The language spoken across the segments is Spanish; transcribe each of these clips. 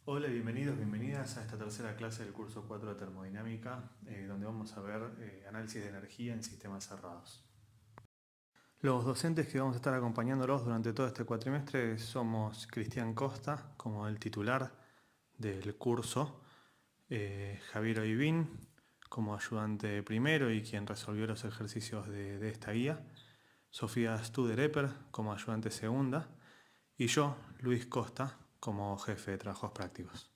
Hola, bienvenidos, bienvenidas a esta tercera clase del curso 4 de termodinámica, donde vamos a ver análisis de energía en sistemas cerrados. Los docentes que vamos a estar acompañándolos durante todo este cuatrimestre somos Cristian Costa, como el titular del curso, Javier Oibín, como ayudante primero y quien resolvió los ejercicios de esta guía, Sofía Studer-Epper, como ayudante segunda, y yo, Luis Costa, como jefe de trabajos prácticos.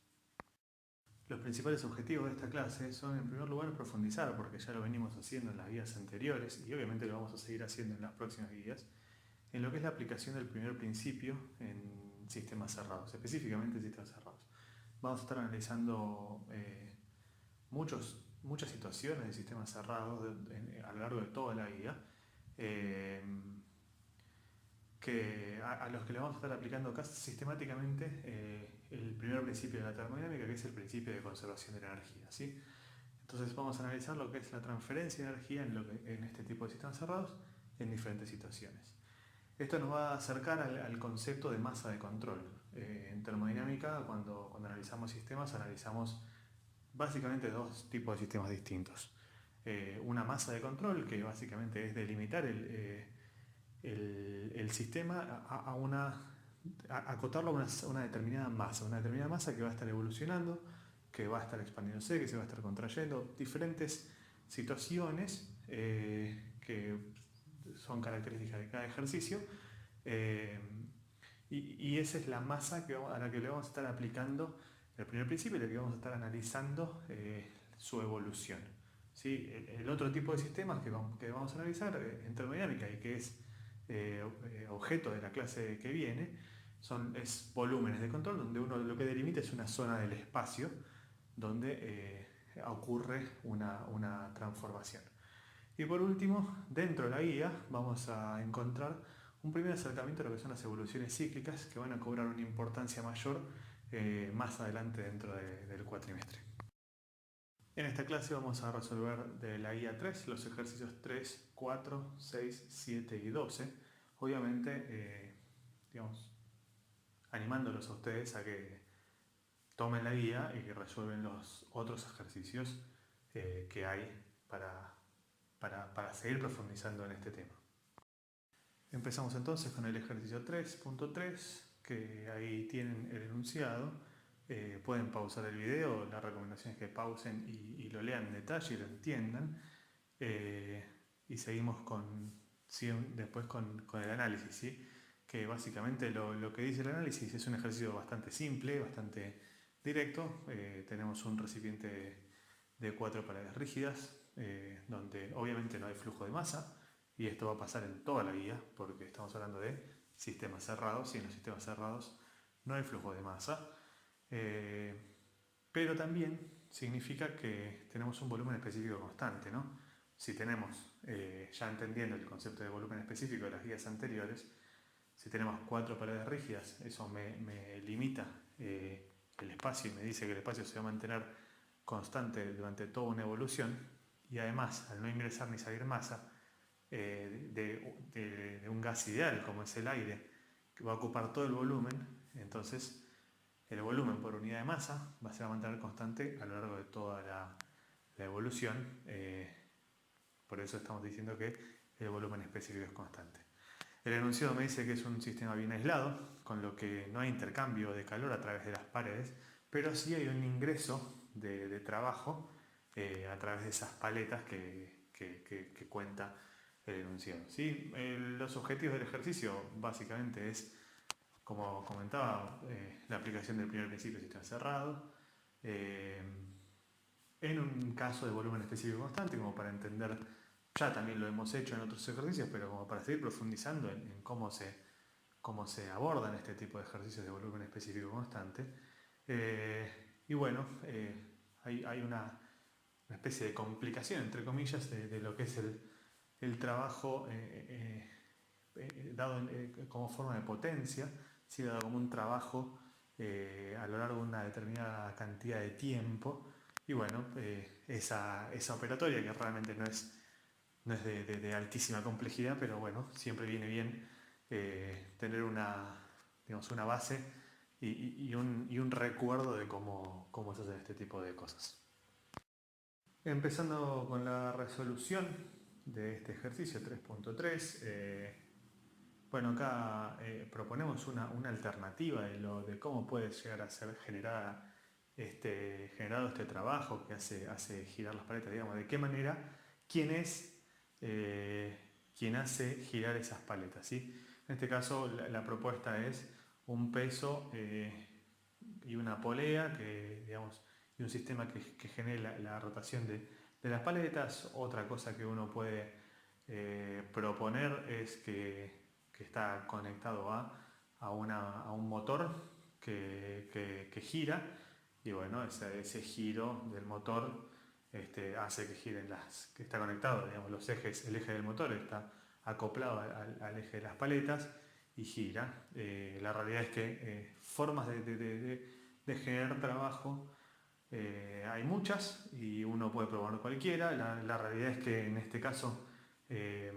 Los principales objetivos de esta clase son, en primer lugar, profundizar, porque ya lo venimos haciendo en las guías anteriores y obviamente lo vamos a seguir haciendo en las próximas guías, en lo que es la aplicación del primer principio en sistemas cerrados, específicamente en sistemas cerrados. Vamos a estar analizando muchas situaciones de sistemas cerrados a lo largo de toda la guía, eh, a los que le vamos a estar aplicando casi sistemáticamente el primer principio de la termodinámica, que es el principio de conservación de la energía, ¿sí? Entonces vamos a analizar lo que es la transferencia de energía en este tipo de sistemas cerrados en diferentes situaciones. Esto nos va a acercar al concepto de masa de control. En termodinámica, cuando analizamos sistemas, analizamos básicamente dos tipos de sistemas distintos. Una masa de control, que básicamente es delimitar el sistema a acotarlo a una determinada masa que va a estar evolucionando, que va a estar expandiéndose, que se va a estar contrayendo, diferentes situaciones que son características de cada ejercicio, eh, y esa es la masa a la que le vamos a estar aplicando el primer principio y la que vamos a estar analizando su evolución. ¿Sí? El otro tipo de sistemas que vamos a analizar en termodinámica y que es objeto de la clase que viene es volúmenes de control, donde uno lo que delimita es una zona del espacio donde ocurre una transformación. Y por último, dentro de la guía vamos a encontrar un primer acercamiento a lo que son las evoluciones cíclicas, que van a cobrar una importancia mayor más adelante dentro del cuatrimestre. En esta clase vamos a resolver de la guía 3 los ejercicios 3, 4, 6, 7 y 12. Obviamente, animándolos a ustedes a que tomen la guía y que resuelven los otros ejercicios que hay para seguir profundizando en este tema. Empezamos entonces con el ejercicio 3.3, que ahí tienen el enunciado. Pueden pausar el video, la recomendación es que pausen y lo lean en detalle y lo entiendan. Y seguimos después con el análisis, ¿sí? Que básicamente lo que dice el análisis es un ejercicio bastante simple, bastante directo. Tenemos un recipiente de 4 paredes rígidas, donde obviamente no hay flujo de masa, y esto va a pasar en toda la guía, porque estamos hablando de sistemas cerrados, y en los sistemas cerrados no hay flujo de masa. Pero también significa que tenemos un volumen específico constante, ¿no? Si tenemos, ya entendiendo el concepto de volumen específico de las guías anteriores, si tenemos 4 paredes rígidas, eso me limita el espacio y me dice que el espacio se va a mantener constante durante toda una evolución, y además, al no ingresar ni salir masa de un gas ideal como es el aire, que va a ocupar todo el volumen, entonces el volumen por unidad de masa se va a mantener constante a lo largo de toda la evolución. Por eso estamos diciendo que el volumen específico es constante. El enunciado me dice que es un sistema bien aislado, con lo que no hay intercambio de calor a través de las paredes, pero sí hay un ingreso de trabajo a través de esas paletas que cuenta el enunciado. ¿Sí? Los objetivos del ejercicio básicamente es, como comentaba, la aplicación del primer principio de sistema cerrado, en un caso de volumen específico constante, como para entender, ya también lo hemos hecho en otros ejercicios, pero como para seguir profundizando en cómo se abordan este tipo de ejercicios de volumen específico constante. Y bueno, hay una especie de complicación, entre comillas, de lo que es el trabajo dado como forma de potencia, ¿sí? Dado como un trabajo a lo largo de una determinada cantidad de tiempo. Y bueno, esa operatoria, que realmente no es de altísima complejidad, pero bueno, siempre viene bien tener una base y un recuerdo de cómo se hacen este tipo de cosas. Empezando con la resolución de este ejercicio 3.3, bueno, acá proponemos una alternativa de cómo puede llegar a ser generado este trabajo que hace girar las paletas, digamos, de qué manera, quién es quien hace girar esas paletas, ¿sí? En este caso la propuesta es un peso y una polea digamos, y un sistema que genere la rotación de las paletas. Otra cosa que uno puede proponer es que está conectado a un motor que gira, y bueno, ese giro del motor hace que giren que está conectado, digamos, el eje del motor está acoplado al eje de las paletas y gira. La realidad es que formas de generar trabajo hay muchas y uno puede probar cualquiera. La realidad es que en este caso eh,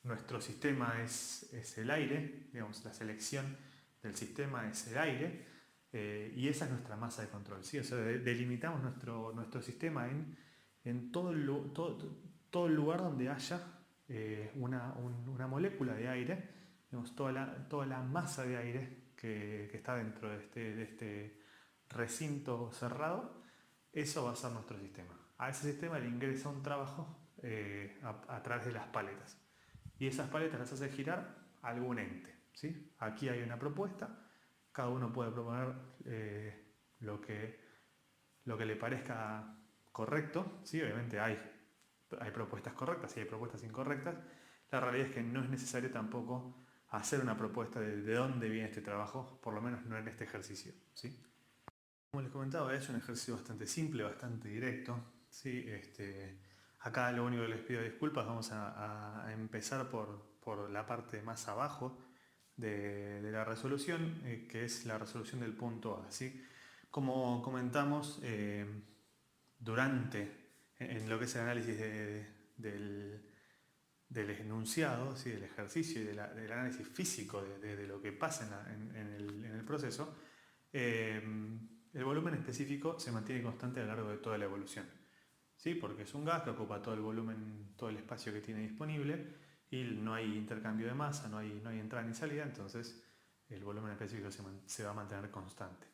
nuestro sistema es el aire, digamos, la selección del sistema es el aire, y esa es nuestra masa de control, ¿sí? O sea, delimitamos nuestro sistema en todo el lugar donde haya una molécula de aire, digamos, toda la masa de aire que está dentro de este recinto cerrado. Eso va a ser nuestro sistema. A ese sistema le ingresa un trabajo a través de las paletas. Y esas paletas las hace girar algún ente, ¿sí? Aquí hay una propuesta, cada uno puede proponer lo que le parezca correcto, ¿sí? Obviamente hay propuestas correctas y hay propuestas incorrectas. La realidad es que no es necesario tampoco hacer una propuesta de dónde viene este trabajo, por lo menos no en este ejercicio, ¿sí? Como les comentaba, es un ejercicio bastante simple, bastante directo, ¿sí? Acá lo único que les pido disculpas, vamos a empezar por la parte más abajo de la resolución, que es la resolución del punto A, ¿sí? Como comentamos, en lo que es el análisis del enunciado, ¿sí? Del ejercicio y del análisis físico de lo que pasa en el proceso, el volumen específico se mantiene constante a lo largo de toda la evolución, ¿sí? Porque es un gas que ocupa todo el volumen, todo el espacio que tiene disponible, y no hay intercambio de masa, no hay entrada ni salida, entonces el volumen específico se va a mantener constante.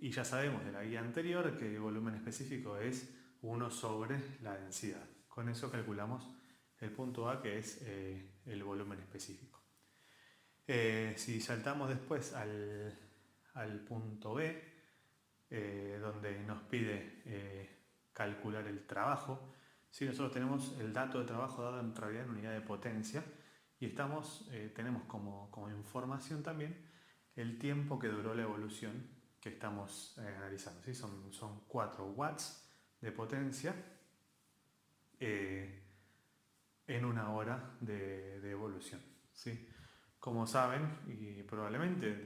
Y ya sabemos de la guía anterior que el volumen específico es 1 sobre la densidad. Con eso calculamos el punto A, que es el volumen específico. Si saltamos después al punto B, donde nos pide calcular el trabajo, si nosotros tenemos el dato de trabajo dado en realidad en unidad de potencia, y tenemos como información también el tiempo que duró la evolución que estamos analizando, ¿sí? Son 4 watts de potencia en una hora de evolución, ¿sí? Como saben, y probablemente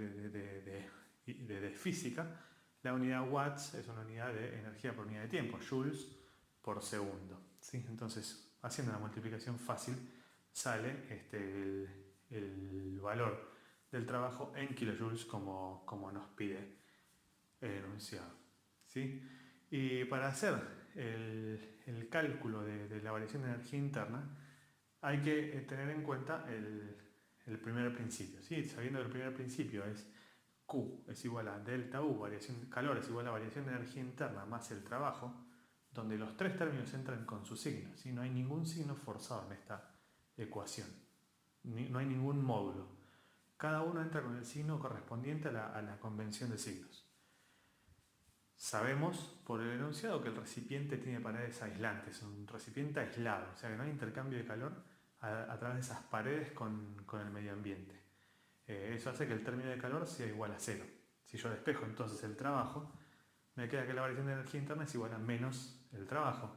de física, la unidad watts es una unidad de energía por unidad de tiempo, joules por segundo, ¿sí? Entonces, haciendo la multiplicación fácil, sale el valor del trabajo en kilojoules como nos pide el enunciado, ¿sí? Y para hacer el cálculo de la variación de energía interna, hay que tener en cuenta el primer principio, ¿sí? Sabiendo que el primer principio es Q es igual a delta U, calor es igual a variación de energía interna más el trabajo, donde los tres términos entran con su signo, ¿sí? No hay ningún signo forzado en esta ecuación, no hay ningún módulo. Cada uno entra con el signo correspondiente a la convención de signos. Sabemos por el enunciado que el recipiente tiene paredes aislantes, un recipiente aislado, o sea que no hay intercambio de calor a través de esas paredes con el medio ambiente. Eso hace que el término de calor sea igual a 0. Si yo despejo entonces el trabajo, me queda que la variación de energía interna es igual a menos el trabajo.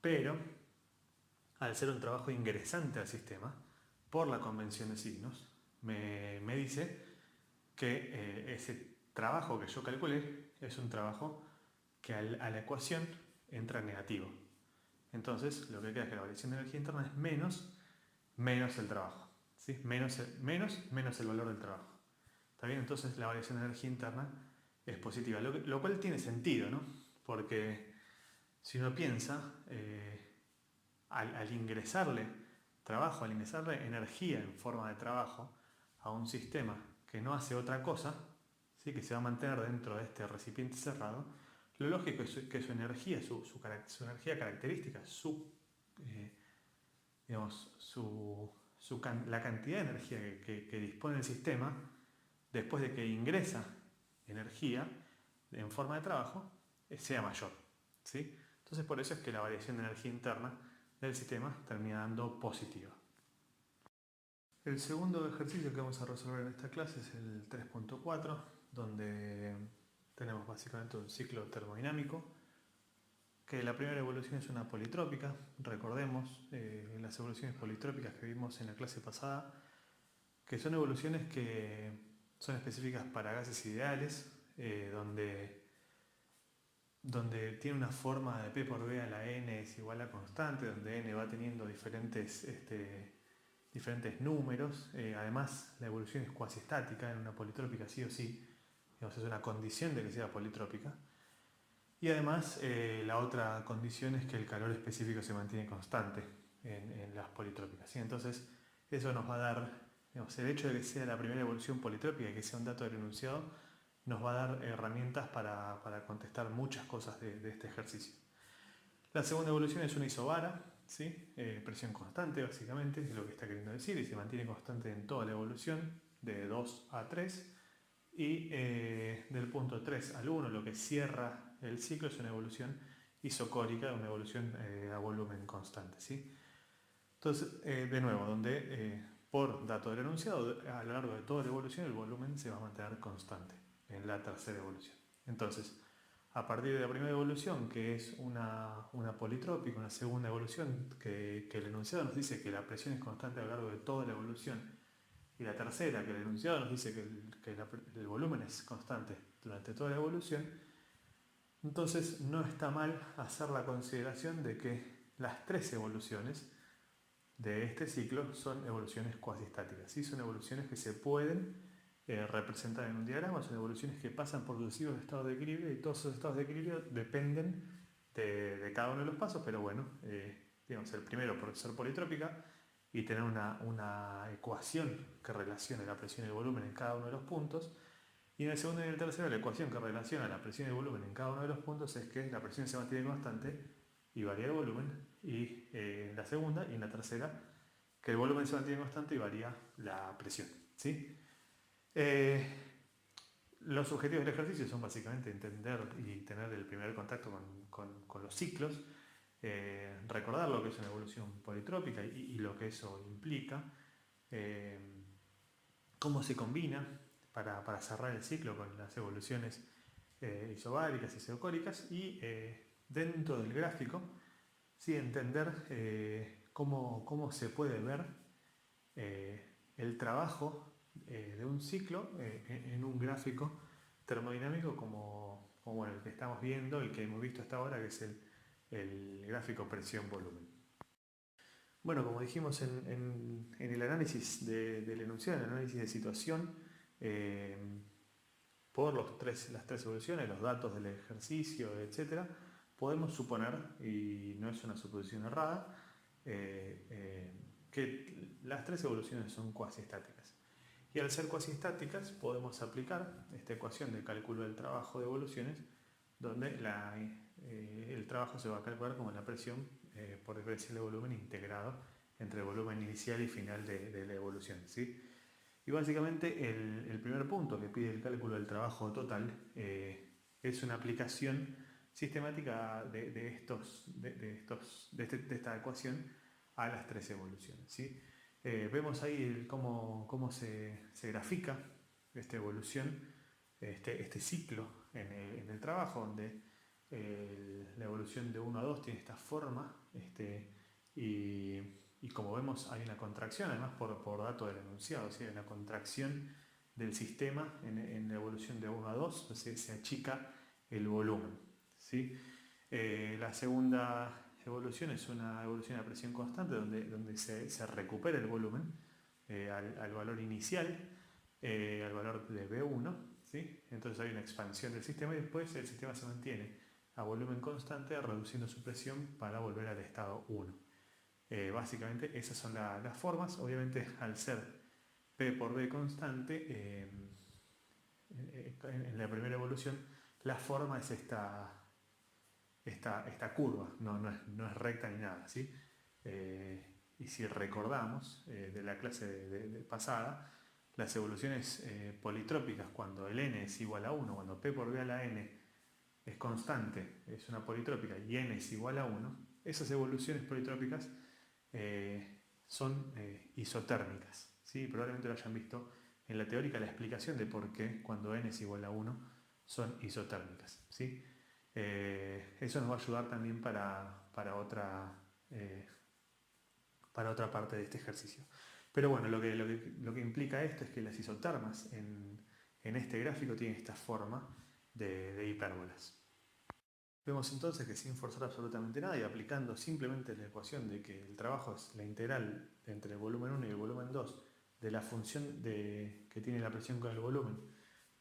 Pero, al ser un trabajo ingresante al sistema, por la convención de signos, me dice que ese trabajo que yo calculé es un trabajo que a la ecuación entra negativo. Entonces, lo que queda es que la variación de energía interna es menos el trabajo, ¿sí? Menos el valor del trabajo. ¿Está bien? Entonces la variación de energía interna es positiva, lo cual tiene sentido, ¿no? Porque si uno piensa, al ingresarle trabajo, al ingresarle energía en forma de trabajo a un sistema que no hace otra cosa, ¿sí? Que se va a mantener dentro de este recipiente cerrado, lo lógico es que su energía, su energía característica, eh, digamos, la cantidad de energía que dispone el sistema, después de que ingresa energía en forma de trabajo, sea mayor. ¿Sí? Entonces por eso es que la variación de energía interna del sistema termina dando positiva. El segundo ejercicio que vamos a resolver en esta clase es el 3.4, donde tenemos básicamente un ciclo termodinámico, que la primera evolución es una politrópica. Recordemos las evoluciones politrópicas que vimos en la clase pasada, que son evoluciones que son específicas para gases ideales, donde tiene una forma de P por B a la n es igual a constante, donde n va teniendo diferentes números. Además, la evolución es cuasi estática, en una politrópica sí o sí, digamos, es una condición de que sea politrópica. Y además, la otra condición es que el calor específico se mantiene constante en las politrópicas, ¿sí? Entonces, eso nos va a dar, digamos, el hecho de que sea la primera evolución politrópica y que sea un dato del enunciado, nos va a dar herramientas para contestar muchas cosas de este ejercicio. La segunda evolución es una isobara, ¿sí? Presión constante básicamente, es lo que está queriendo decir, y se mantiene constante en toda la evolución, de 2 a 3, y del punto 3 al 1, lo que cierra el ciclo, es una evolución isocórica, una evolución a volumen constante, ¿sí? Entonces, de nuevo, donde por dato del enunciado, a lo largo de toda la evolución, el volumen se va a mantener constante en la tercera evolución. Entonces, a partir de la primera evolución, que es una politrópica, una segunda evolución, que el enunciado nos dice que la presión es constante a lo largo de toda la evolución, y la tercera, que el enunciado nos dice que el volumen es constante durante toda la evolución, entonces no está mal hacer la consideración de que las tres evoluciones de este ciclo son evoluciones cuasi estáticas, ¿sí? Son evoluciones que se pueden representar en un diagrama, son evoluciones que pasan por sucesivos estados de equilibrio, y todos esos estados de equilibrio dependen de cada uno de los pasos, pero bueno, digamos, el primero por ser politrópica y tener una ecuación que relacione la presión y el volumen en cada uno de los puntos, y en el segundo y en el tercero la ecuación que relaciona la presión y el volumen en cada uno de los puntos es que la presión se mantiene constante y varía el volumen, y en la segunda y en la tercera que el volumen se mantiene constante y varía la presión, ¿sí? Los objetivos del ejercicio son básicamente entender y tener el primer contacto con los ciclos, recordar lo que es una evolución politrópica y lo que eso implica, cómo se combina para cerrar el ciclo con las evoluciones isobáricas y isocóricas, y dentro del gráfico, sí, entender cómo se puede ver el trabajo de un ciclo en un gráfico termodinámico como bueno, el que estamos viendo, el que hemos visto hasta ahora, que es el gráfico presión-volumen. Bueno, como dijimos en el análisis del enunciado, en el análisis de situación, por las tres evoluciones, los datos del ejercicio, etc., podemos suponer, y no es una suposición errada, que las tres evoluciones son cuasi estáticas. Y al ser cuasi estáticas podemos aplicar esta ecuación de cálculo del trabajo de evoluciones, donde el trabajo se va a calcular como la presión por diferencial de volumen integrado entre el volumen inicial y final de la evolución, ¿sí? Y básicamente el primer punto que pide el cálculo del trabajo total es una aplicación sistemática de esta ecuación a las tres evoluciones, ¿sí? Vemos ahí cómo se grafica esta evolución, este ciclo en el trabajo, donde la evolución de 1 a 2 tiene esta forma, y como vemos hay una contracción, además por dato del enunciado, ¿sí? Hay una contracción del sistema en la evolución de 1 a 2, se achica el volumen, ¿sí? La segunda evolución es una evolución a presión constante, donde se recupera el volumen al valor inicial, al valor de B1, ¿sí? Entonces hay una expansión del sistema y después el sistema se mantiene a volumen constante reduciendo su presión para volver al estado 1. Básicamente esas son las formas. Obviamente al ser P por B constante, en la primera evolución la forma es esta curva, no es recta ni nada, ¿sí? Y si recordamos de la clase pasada, las evoluciones politrópicas, cuando el n es igual a 1, cuando P por B a la n es constante, es una politrópica, y n es igual a 1, esas evoluciones politrópicas son isotérmicas, ¿sí? Probablemente lo hayan visto en la teórica, la explicación de por qué cuando n es igual a 1 son isotérmicas, ¿sí? Eso nos va a ayudar también para otra parte de este ejercicio. Pero bueno, lo que implica esto es que las isotermas en este gráfico tienen esta forma de hipérbolas. Vemos entonces que sin forzar absolutamente nada y aplicando simplemente la ecuación de que el trabajo es la integral entre el volumen 1 y el volumen 2 de la función que tiene la presión con el volumen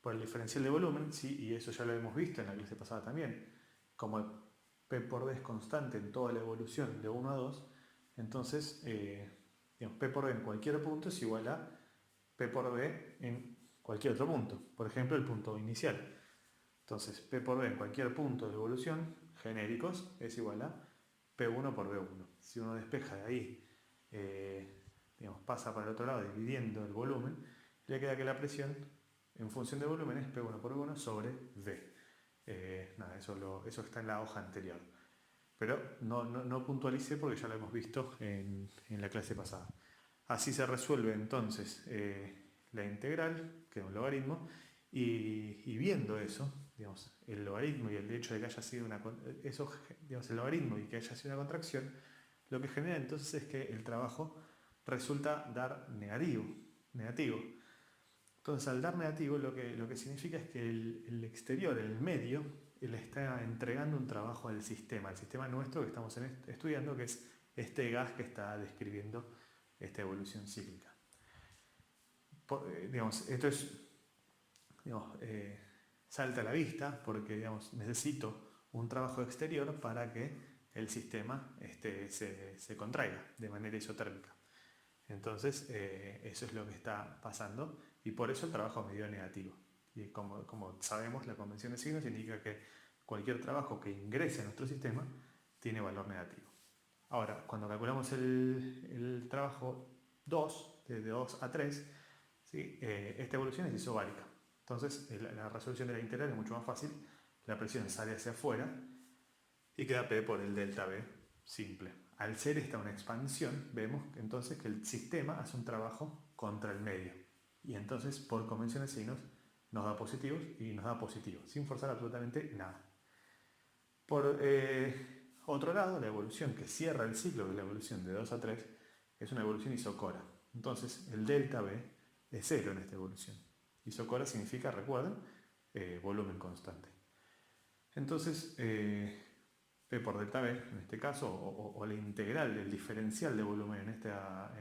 por el diferencial de volumen, ¿sí? Y eso ya lo hemos visto en la clase pasada también, como P por D es constante en toda la evolución de 1 a 2, entonces P por D en cualquier punto es igual a P por D en cualquier otro punto, por ejemplo el punto inicial. Entonces P por D en cualquier punto de evolución, genéricos, es igual a P1 por B1. Si uno despeja de ahí, pasa para el otro lado dividiendo el volumen, le queda que la presión en función de volumen es P1 por B1 sobre V. Eso está en la hoja anterior. Pero no puntualicé porque ya lo hemos visto en la clase pasada. Así se resuelve entonces la integral, que es un logaritmo, y viendo eso, el logaritmo y el hecho de que haya sido el logaritmo y que haya sido una contracción, lo que genera entonces es que el trabajo resulta dar negativo. Entonces al dar negativo lo que significa es que el exterior, el medio, le está entregando un trabajo al sistema nuestro que estamos estudiando, que es este gas que está describiendo esta evolución cíclica. Esto es, salta a la vista porque necesito un trabajo exterior para que el sistema se contraiga de manera isotérmica. Entonces, eso es lo que está pasando y por eso el trabajo me dio negativo. Y como sabemos, la convención de signos indica que cualquier trabajo que ingrese a nuestro sistema tiene valor negativo. Ahora, cuando calculamos el trabajo 2, de 2 a 3, ¿sí? Esta evolución es isobárica. Entonces, la resolución de la integral es mucho más fácil. La presión sale hacia afuera y queda P por el delta B simple. Al ser esta una expansión, vemos entonces que el sistema hace un trabajo contra el medio. Y entonces, por convención de signos, nos da positivos y nos da positivos, sin forzar absolutamente nada. Por otro lado, la evolución que cierra el ciclo, que es la evolución de 2 a 3, es una evolución isocora. Entonces, el delta B es 0 en esta evolución. Isocora significa, recuerden, volumen constante. Entonces, P por delta B, en este caso, o la integral del diferencial de volumen en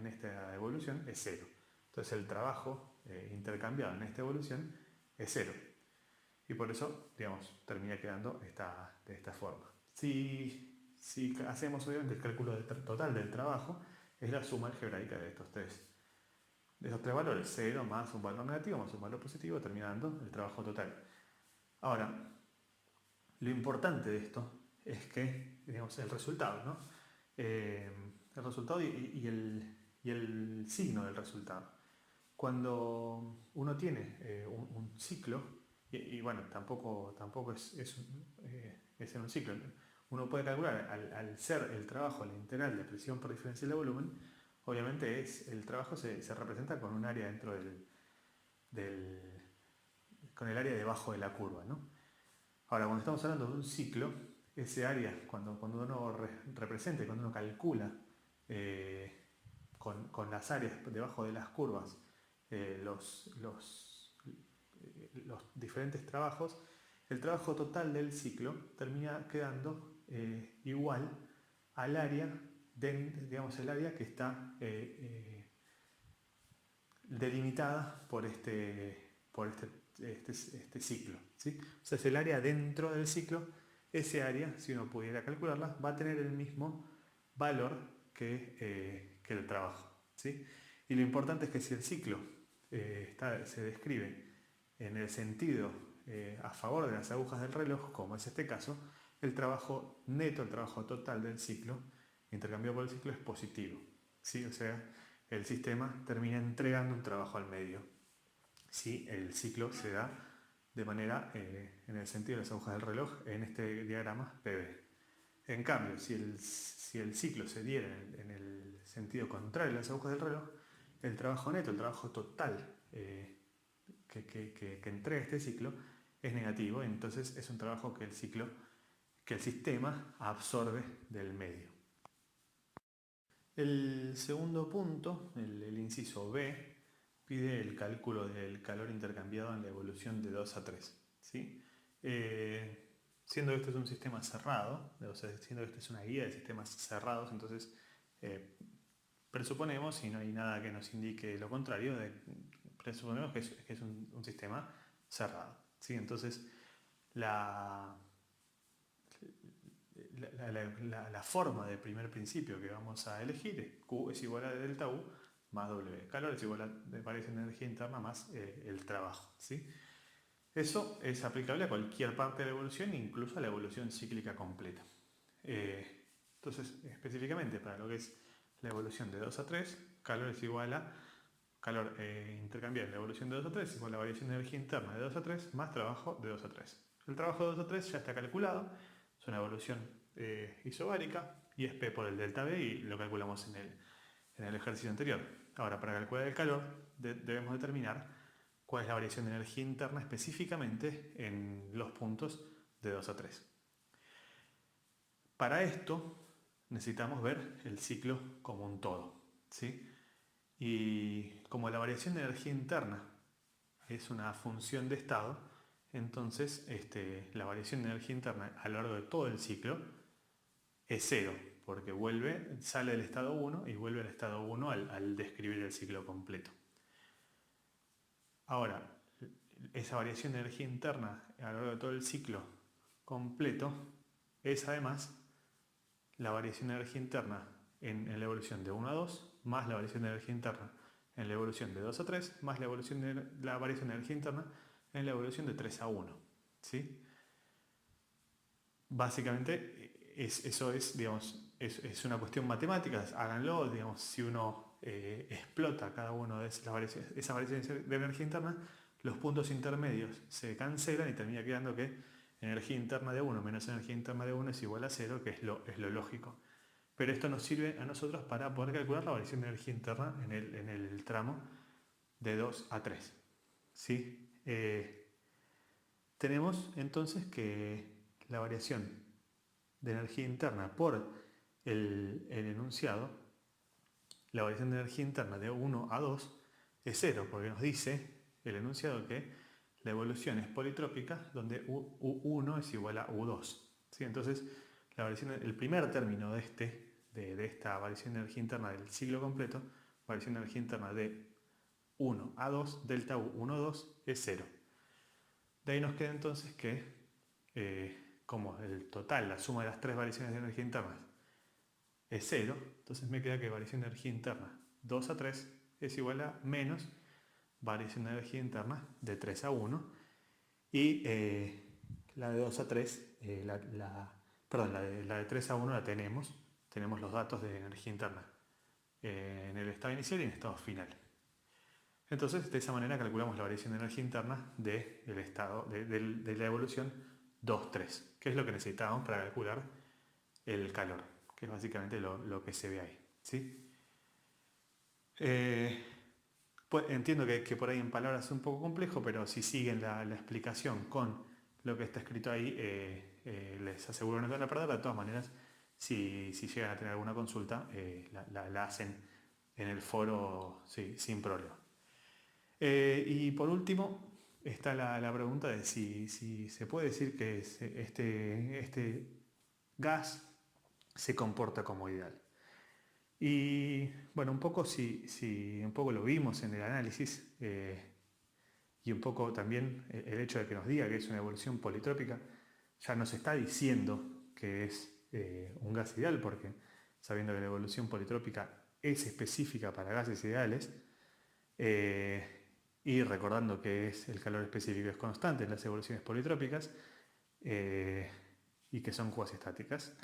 esta evolución es 0. Entonces el trabajo intercambiado en esta evolución es 0. Y por eso, termina quedando de esta forma. Si hacemos obviamente el cálculo total del trabajo, es la suma algebraica de estos tres valores, 0 más un valor negativo más un valor positivo, terminando el trabajo total. Ahora, lo importante de esto es que, el resultado, ¿no? El resultado y el signo del resultado. Cuando uno tiene un ciclo, y bueno, tampoco es en un ciclo, uno puede calcular, al ser el trabajo la integral de presión por diferencial de volumen, obviamente el trabajo se representa con un área dentro con el área debajo de la curva, ¿no? Ahora, cuando estamos hablando de un ciclo, ese área, cuando uno representa, cuando uno calcula con las áreas debajo de las curvas los diferentes trabajos, el trabajo total del ciclo termina quedando igual al área, el área que está delimitada por este ciclo, ¿sí? O sea, es el área dentro del ciclo. Ese área, si uno pudiera calcularla, va a tener el mismo valor que el trabajo, ¿sí? Y lo importante es que si el ciclo se describe en el sentido a favor de las agujas del reloj, como es este caso, el trabajo neto, el trabajo total del ciclo, intercambiado por el ciclo, es positivo, ¿sí? O sea, el sistema termina entregando un trabajo al medio si el ciclo se da de manera, en el sentido de las agujas del reloj, en este diagrama PV. En cambio, si el ciclo se diera en el sentido contrario de las agujas del reloj, el trabajo neto, el trabajo total que entrega este ciclo es negativo, entonces es un trabajo que el sistema absorbe del medio. El segundo punto, el inciso B, pide el cálculo del calor intercambiado en la evolución de 2 a 3. ¿Sí? Siendo que este es un sistema cerrado, o sea, siendo que esta es una guía de sistemas cerrados, entonces presuponemos, y no hay nada que nos indique lo contrario, presuponemos que es un sistema cerrado. ¿Sí? Entonces, la forma de primer principio que vamos a elegir es Q es igual a delta U más W. Calor es igual a variación de energía interna más el trabajo, ¿sí? Eso es aplicable a cualquier parte de la evolución, incluso a la evolución cíclica completa. Entonces, específicamente para lo que es la evolución de 2 a 3, calor es igual a calor intercambiado en la evolución de 2 a 3 igual a variación de energía interna de 2 a 3 más trabajo de 2 a 3. El trabajo de 2 a 3 ya está calculado, es una evolución isobárica y es P por el delta B y lo calculamos en el ejercicio anterior. Ahora, para calcular el calor debemos determinar cuál es la variación de energía interna específicamente en los puntos de 2 a 3. Para esto necesitamos ver el ciclo como un todo, ¿sí? Y como la variación de energía interna es una función de estado, entonces la variación de energía interna a lo largo de todo el ciclo es cero, porque sale del estado 1 y vuelve al estado 1 al describir el ciclo completo. Ahora, esa variación de energía interna a lo largo de todo el ciclo completo es además la variación de energía interna en la evolución de 1 a 2, más la variación de energía interna en la evolución de 2 a 3, más la variación de energía interna en la evolución de 3 a 1. ¿Sí? Básicamente, eso es, digamos, es una cuestión matemática, háganlo, digamos, si uno explota cada uno de esas variaciones de energía interna, los puntos intermedios se cancelan y termina quedando que energía interna de 1 menos energía interna de 1 es igual a 0, que es lo lógico. Pero esto nos sirve a nosotros para poder calcular la variación de energía interna en el tramo de 2 a 3. ¿Sí? Tenemos entonces que la variación de energía interna por el enunciado, la variación de energía interna de 1 a 2 es 0, porque nos dice el enunciado que la evolución es politrópica, donde U1 es igual a U2. ¿Sí? Entonces, el primer término de esta variación de energía interna del ciclo completo, variación de energía interna de 1 a 2, delta U 1, 2 es 0. De ahí nos queda entonces que, como el total, la suma de las tres variaciones de energía interna es 0, entonces me queda que variación de energía interna 2 a 3 es igual a menos variación de energía interna de 3 a 1 y la de 2 a 3, la de 3 a 1 la tenemos los datos de energía interna en el estado inicial y en el estado final. Entonces, de esa manera calculamos la variación de energía interna de la evolución 2-3, que es lo que necesitábamos para calcular el calor, que es básicamente lo que se ve ahí. ¿Sí? Pues entiendo que por ahí en palabras es un poco complejo, pero si siguen la explicación con lo que está escrito ahí, les aseguro que no se van a perder. De todas maneras, si llegan a tener alguna consulta, la hacen en el foro sin problema. Y por último, está la pregunta de si se puede decir que este gas se comporta como ideal. Y bueno, un poco si un poco lo vimos en el análisis, y un poco también el hecho de que nos diga que es una evolución politrópica, ya nos está diciendo que es un gas ideal, porque sabiendo que la evolución politrópica es específica para gases ideales, y recordando que el calor específico es constante en las evoluciones politrópicas, eh, y que son cuasiestáticas.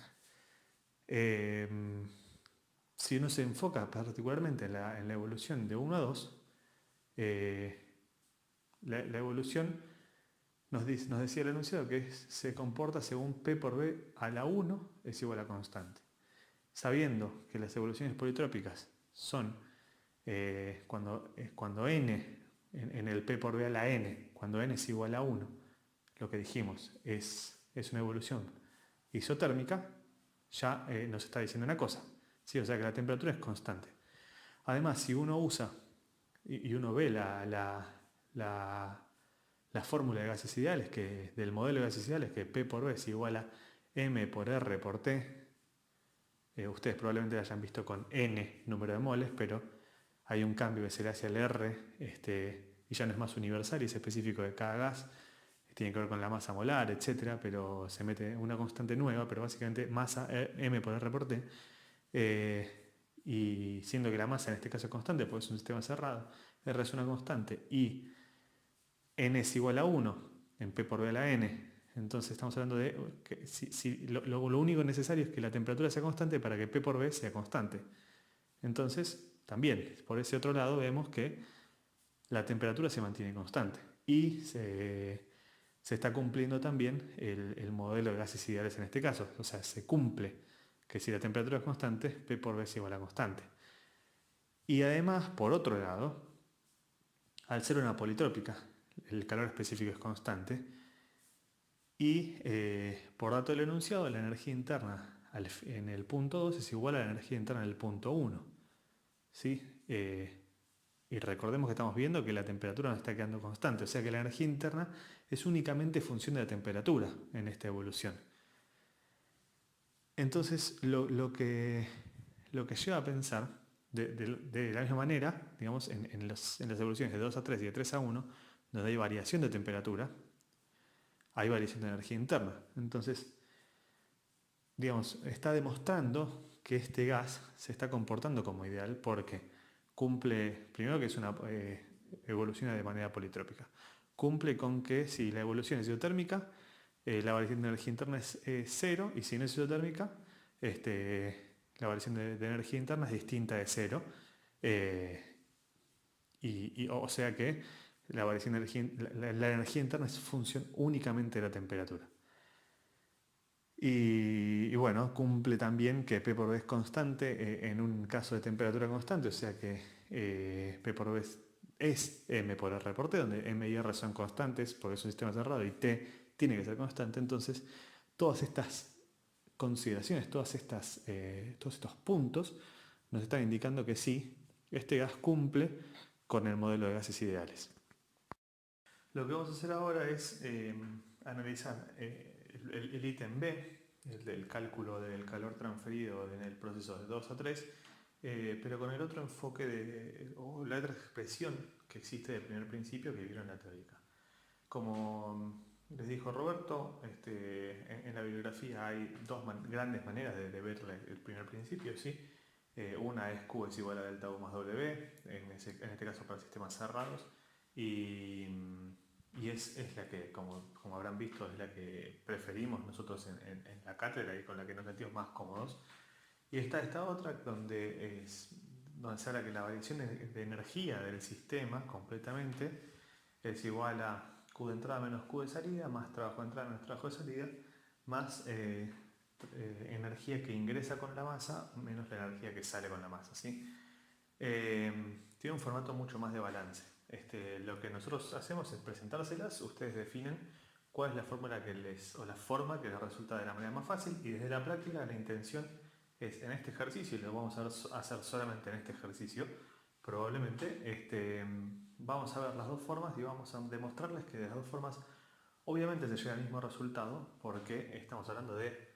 Si uno se enfoca particularmente en la evolución de 1 a 2, la evolución nos decía el enunciado que se comporta según P por B a la 1 es igual a constante. Sabiendo que las evoluciones politrópicas son cuando n en el P por B a la n, cuando n es igual a 1, lo que dijimos es una evolución isotérmica, ya nos está diciendo una cosa, ¿sí? O sea que la temperatura es constante. Además, si uno usa y uno ve la fórmula de gases ideales, del modelo de gases ideales, que P por B es igual a M por R por T, ustedes probablemente la hayan visto con N número de moles, pero hay un cambio que se le hace al R, y ya no es más universal y es específico de cada gas, tiene que ver con la masa molar, etcétera, pero se mete una constante nueva, pero básicamente masa M por R por T, y siendo que la masa en este caso es constante, porque es un sistema cerrado, R es una constante y N es igual a 1 en P por B a la N. Entonces estamos hablando de que lo único necesario es que la temperatura sea constante para que P por B sea constante. Entonces, también, por ese otro lado, vemos que la temperatura se mantiene constante y se está cumpliendo también el modelo de gases ideales en este caso. O sea, se cumple que si la temperatura es constante, P por B es igual a constante. Y además, por otro lado, al ser una politrópica, el calor específico es constante, y por dato del enunciado, la energía interna en el punto 2 es igual a la energía interna en el punto 1. ¿Sí? Y recordemos que estamos viendo que la temperatura no está quedando constante, o sea que la energía interna es únicamente función de la temperatura en esta evolución. Entonces, lo que lleva a pensar, de la misma manera, digamos, en las evoluciones de 2 a 3 y de 3 a 1, donde hay variación de temperatura, hay variación de energía interna. Entonces, digamos, está demostrando que este gas se está comportando como ideal porque cumple, primero que es una evolución de manera politrópica, cumple con que si la evolución es isotérmica, la variación de energía interna es 0, y si no es isotérmica, la variación de energía interna es distinta de 0, o sea que la variación de energía, la energía interna es función únicamente de la temperatura. Y bueno, cumple también que P por B es constante en un caso de temperatura constante, o sea que P por B es M por R por T, donde M y R son constantes porque es un sistema cerrado y T tiene que ser constante. Entonces, todas estas consideraciones, todos estos puntos nos están indicando que sí, este gas cumple con el modelo de gases ideales. Lo que vamos a hacer ahora es analizar el ítem B, el del cálculo del calor transferido en el proceso de 2 a 3, pero con el otro enfoque o la otra expresión que existe del primer principio que vieron en la teórica. Como les dijo Roberto, en la bibliografía hay dos grandes maneras de ver el primer principio, ¿sí? Una es Q es igual a delta U más W, en este caso para sistemas cerrados, y es la que, como habrán visto, es la que preferimos nosotros en la cátedra y con la que nos sentimos más cómodos. Y está esta otra donde se habla que la variación de energía del sistema completamente es igual a Q de entrada menos Q de salida, más trabajo de entrada menos trabajo de salida, más energía que ingresa con la masa menos la energía que sale con la masa, ¿sí? Tiene un formato mucho más de balance. Lo que nosotros hacemos es presentárselas, ustedes definen cuál es la fórmula o la forma que les resulta de la manera más fácil, y desde la práctica la intención es en este ejercicio, y lo vamos a hacer solamente en este ejercicio, probablemente vamos a ver las dos formas y vamos a demostrarles que de las dos formas obviamente se llega al mismo resultado porque estamos hablando de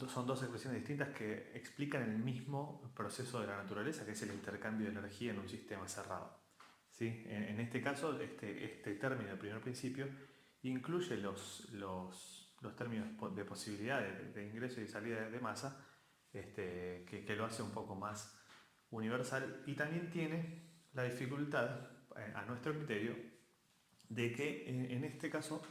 son dos expresiones distintas que explican el mismo proceso de la naturaleza, que es el intercambio de energía en un sistema cerrado. ¿Sí? En este caso, este término de primer principio incluye los términos de posibilidad de ingreso y salida de masa, que lo hace un poco más universal, y también tiene la dificultad, a nuestro criterio, de que en este caso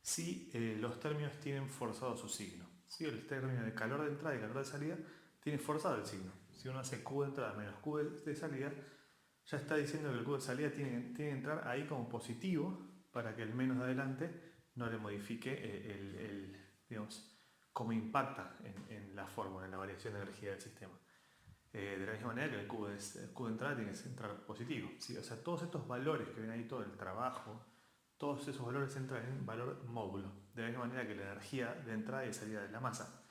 sí los términos tienen forzado su signo. ¿Sí? El término de calor de entrada y calor de salida tiene forzado el signo. Si uno hace Q de entrada menos Q de salida, ya está diciendo que el Q de salida tiene que entrar ahí como positivo para que el menos de adelante no le modifique digamos, cómo impacta en la fórmula, en la variación de energía del sistema. De la misma manera que el Q de entrada tiene que entrar positivo. ¿Sí? O sea, todos estos valores que ven ahí, todo el trabajo, todos esos valores entran en valor módulo. De la misma manera que la energía de entrada y de salida de la masa,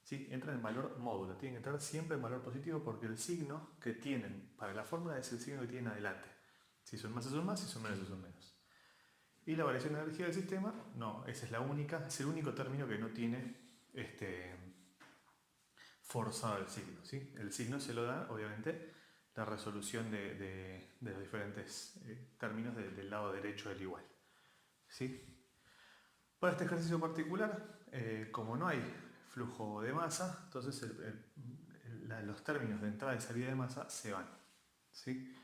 ¿sí? Entra en valor módulo. Tienen que entrar siempre en valor positivo porque el signo que tienen para la fórmula es el signo que tienen adelante. Si son más, son más, si son menos, son menos. Y la variación de energía del sistema, no, esa es la única, es el único término que no tiene forzado el signo. ¿Sí? El signo se lo da, obviamente, la resolución de los diferentes términos del lado derecho del igual. ¿Sí? Para este ejercicio particular, como no hay flujo de masa, entonces los términos de entrada y salida de masa se van. ¿Sí?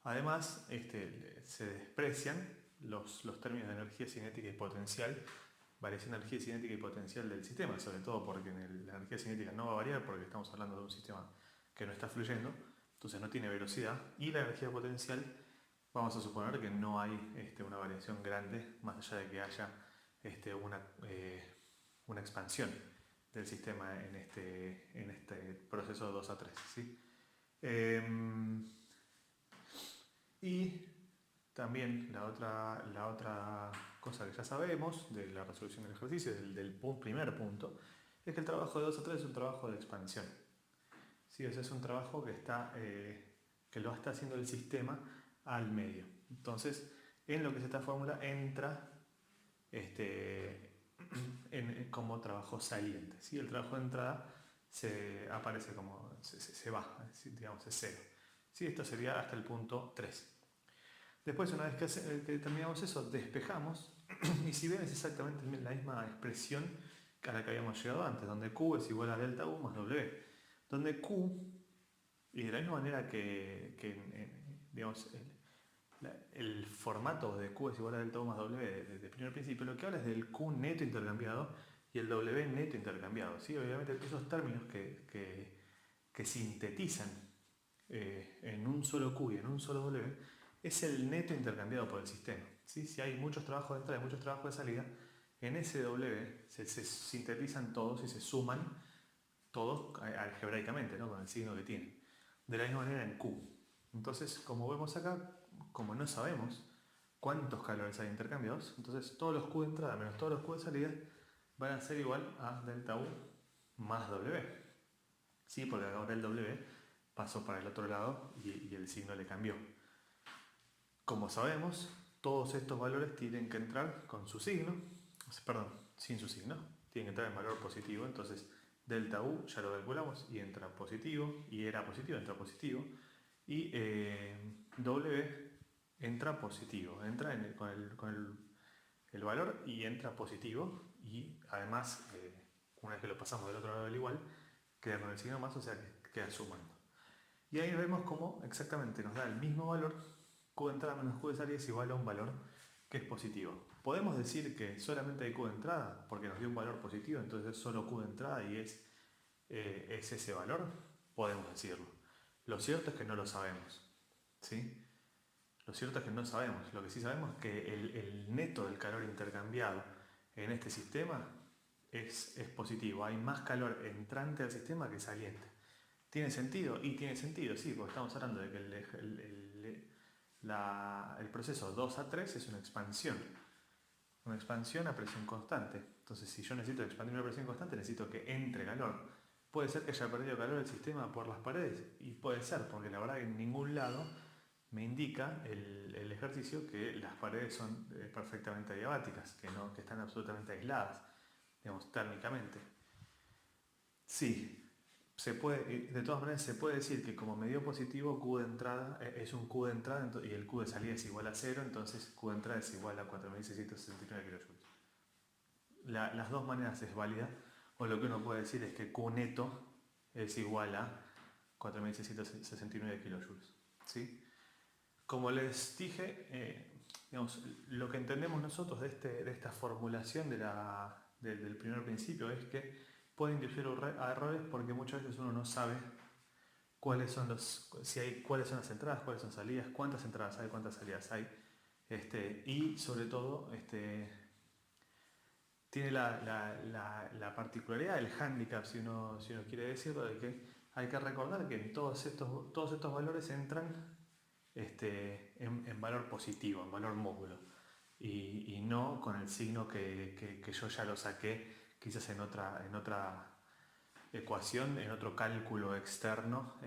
Además, se desprecian los términos de energía cinética y potencial, variación de energía cinética y potencial del sistema, sobre todo porque la energía cinética no va a variar porque estamos hablando de un sistema que no está fluyendo, entonces no tiene velocidad, y la energía potencial vamos a suponer que no hay una variación grande, más allá de que haya una expansión del sistema en este proceso de 2 a 3. ¿Sí? Y también la otra cosa que ya sabemos de la resolución del ejercicio, del primer punto, es que el trabajo de 2 a 3 es un trabajo de expansión. ¿Sí? O sea, es un trabajo que lo está haciendo el sistema al medio. Entonces, en lo que es esta fórmula entra como trabajo saliente. ¿Sí? El trabajo de entrada aparece como se va, digamos, es cero. ¿Sí? Esto sería hasta el punto 3. Después, una vez que terminamos eso, despejamos y si ven es exactamente la misma expresión a la que habíamos llegado antes, donde Q es igual a delta U más W. Donde Q, y de la misma manera que digamos, el formato de Q es igual a delta U más W desde el primer principio, lo que habla es del Q neto intercambiado y el W neto intercambiado. ¿Sí? Obviamente esos términos que sintetizan en un solo Q y en un solo W es el neto intercambiado por el sistema. ¿Sí? Si hay muchos trabajos de entrada y muchos trabajos de salida, en ese W se sintetizan todos y se suman todos algebraicamente, ¿no? Con el signo que tienen. De la misma manera en Q. Entonces, como vemos acá, como no sabemos cuántos calores hay intercambiados, entonces todos los Q de entrada menos todos los Q de salida van a ser igual a delta U más W. ¿Sí? Porque ahora el W pasó para el otro lado y el signo le cambió. Como sabemos, todos estos valores tienen que entrar con su signo, perdón, sin su signo, tienen que entrar en valor positivo, entonces delta U ya lo calculamos y entra positivo, y era positivo, entra positivo, y W entra positivo, entra con el valor y entra positivo, y además, una vez que lo pasamos del otro lado del igual, queda con el signo más, o sea que queda sumando. Y ahí vemos cómo exactamente nos da el mismo valor, Q de entrada menos Q de salida es igual a un valor que es positivo. ¿Podemos decir que solamente hay Q de entrada porque nos dio un valor positivo, entonces es solo Q de entrada y es ese valor? Podemos decirlo. Lo cierto es que no lo sabemos. ¿Sí? Lo cierto es que no sabemos. Lo que sí sabemos es que el neto del calor intercambiado en este sistema es positivo. Hay más calor entrante al sistema que saliente. ¿Tiene sentido? Y tiene sentido, sí, porque estamos hablando de que el proceso 2 a 3 es una expansión a presión constante. Entonces, si yo necesito expandir una presión constante, necesito que entre calor. Puede ser que haya perdido calor el sistema por las paredes, y puede ser, porque la verdad que en ningún lado me indica el ejercicio que las paredes son perfectamente adiabáticas, que están absolutamente aisladas. digamos, térmicamente. Sí, se puede, de todas maneras se puede decir que como medio positivo Q de entrada es un Q de entrada y el Q de salida es igual a 0, entonces Q de entrada es igual a 4669 kJ. Las dos maneras es válida, o lo que uno puede decir es que Q neto es igual a 4669 kJ. ¿Sí? Como les dije, digamos, lo que entendemos nosotros de esta formulación del primer principio es que puede inducir a errores porque muchas veces uno no sabe cuáles son cuáles son las entradas, cuáles son salidas, cuántas entradas hay, cuántas salidas hay. Y sobre todo tiene la particularidad, el hándicap, si uno quiere decirlo, de que hay que recordar que todos estos valores entran en valor positivo, en valor módulo, y no con el signo que yo ya lo saqué quizás en otra ecuación, en otro cálculo externo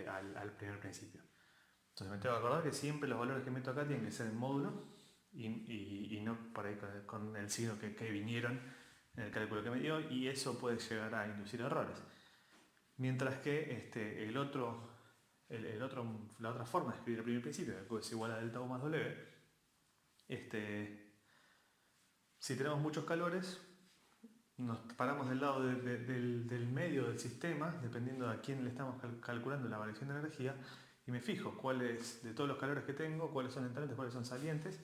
al primer principio. Entonces me tengo que acordar que siempre los valores que meto acá tienen que ser en módulo y no por ahí con el signo que vinieron en el cálculo que me dio, y eso puede llegar a inducir errores. Mientras que la otra forma de escribir el primer principio, que es igual a delta U más W, si tenemos muchos calores, nos paramos del lado del medio del sistema, dependiendo de a quién le estamos calculando la variación de energía, y me fijo cuáles de todos los calores que tengo, cuáles son entrantes, cuáles son salientes,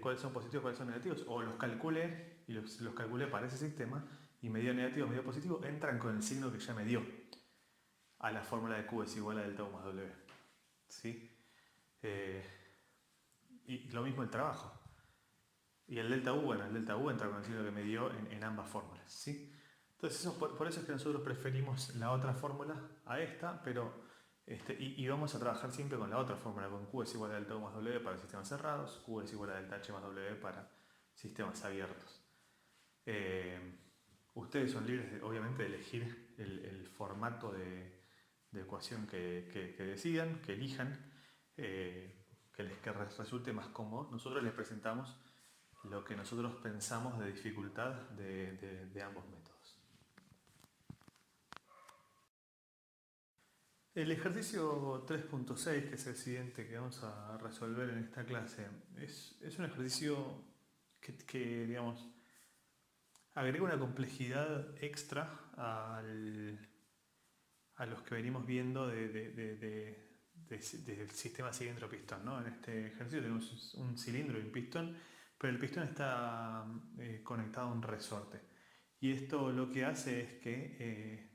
cuáles son positivos, cuáles son negativos, o los calculé y los calculé para ese sistema, y medio negativo, medio positivo, entran con el signo que ya me dio a la fórmula de Q es igual a delta U más W. ¿Sí? Y lo mismo el trabajo. Y el delta U entra con el signo que me dio en ambas fórmulas. ¿Sí? Entonces por eso es que nosotros preferimos la otra fórmula a esta, pero y vamos a trabajar siempre con la otra fórmula, con Q es igual a delta U más W para sistemas cerrados, Q es igual a delta H más W para sistemas abiertos. Ustedes son libres, obviamente, de elegir el formato de ecuación que decidan, que elijan, que les resulte más cómodo. Nosotros les presentamos lo que nosotros pensamos de dificultad de ambos métodos. El ejercicio 3.6, que es el siguiente que vamos a resolver en esta clase, es un ejercicio que digamos, agrega una complejidad extra a los que venimos viendo del sistema cilindro-pistón, ¿no? En este ejercicio tenemos un cilindro y un pistón, pero el pistón está conectado a un resorte. Y esto lo que hace es que,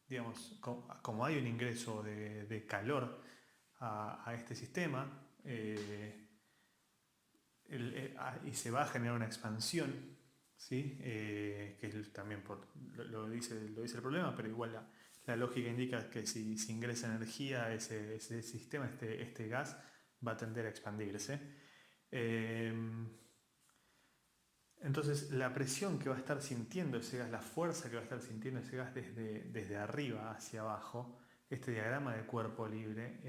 digamos, como hay un ingreso de calor a este sistema, y se va a generar una expansión, ¿sí? Que también lo dice el problema, pero igual la lógica indica que si ingresa energía ese sistema, este gas, va a tender a expandirse. Entonces la presión que va a estar sintiendo ese gas, la fuerza que va a estar sintiendo ese gas desde arriba hacia abajo, este diagrama de cuerpo libre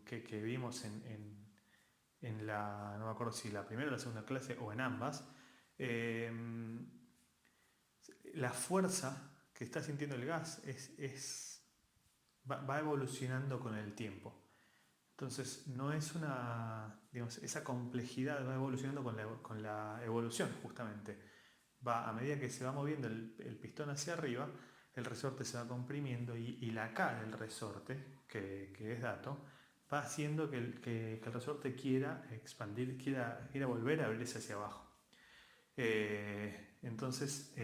que vimos en no me acuerdo si la primera o la segunda clase o en ambas, la fuerza que está sintiendo el gas va evolucionando con el tiempo. Entonces no es digamos, esa complejidad va evolucionando con la evolución justamente. A medida que se va moviendo el pistón hacia arriba, el resorte se va comprimiendo y la K del resorte, que es dato, va haciendo que el resorte quiera expandir, quiera volver a abrirse hacia abajo. Entonces,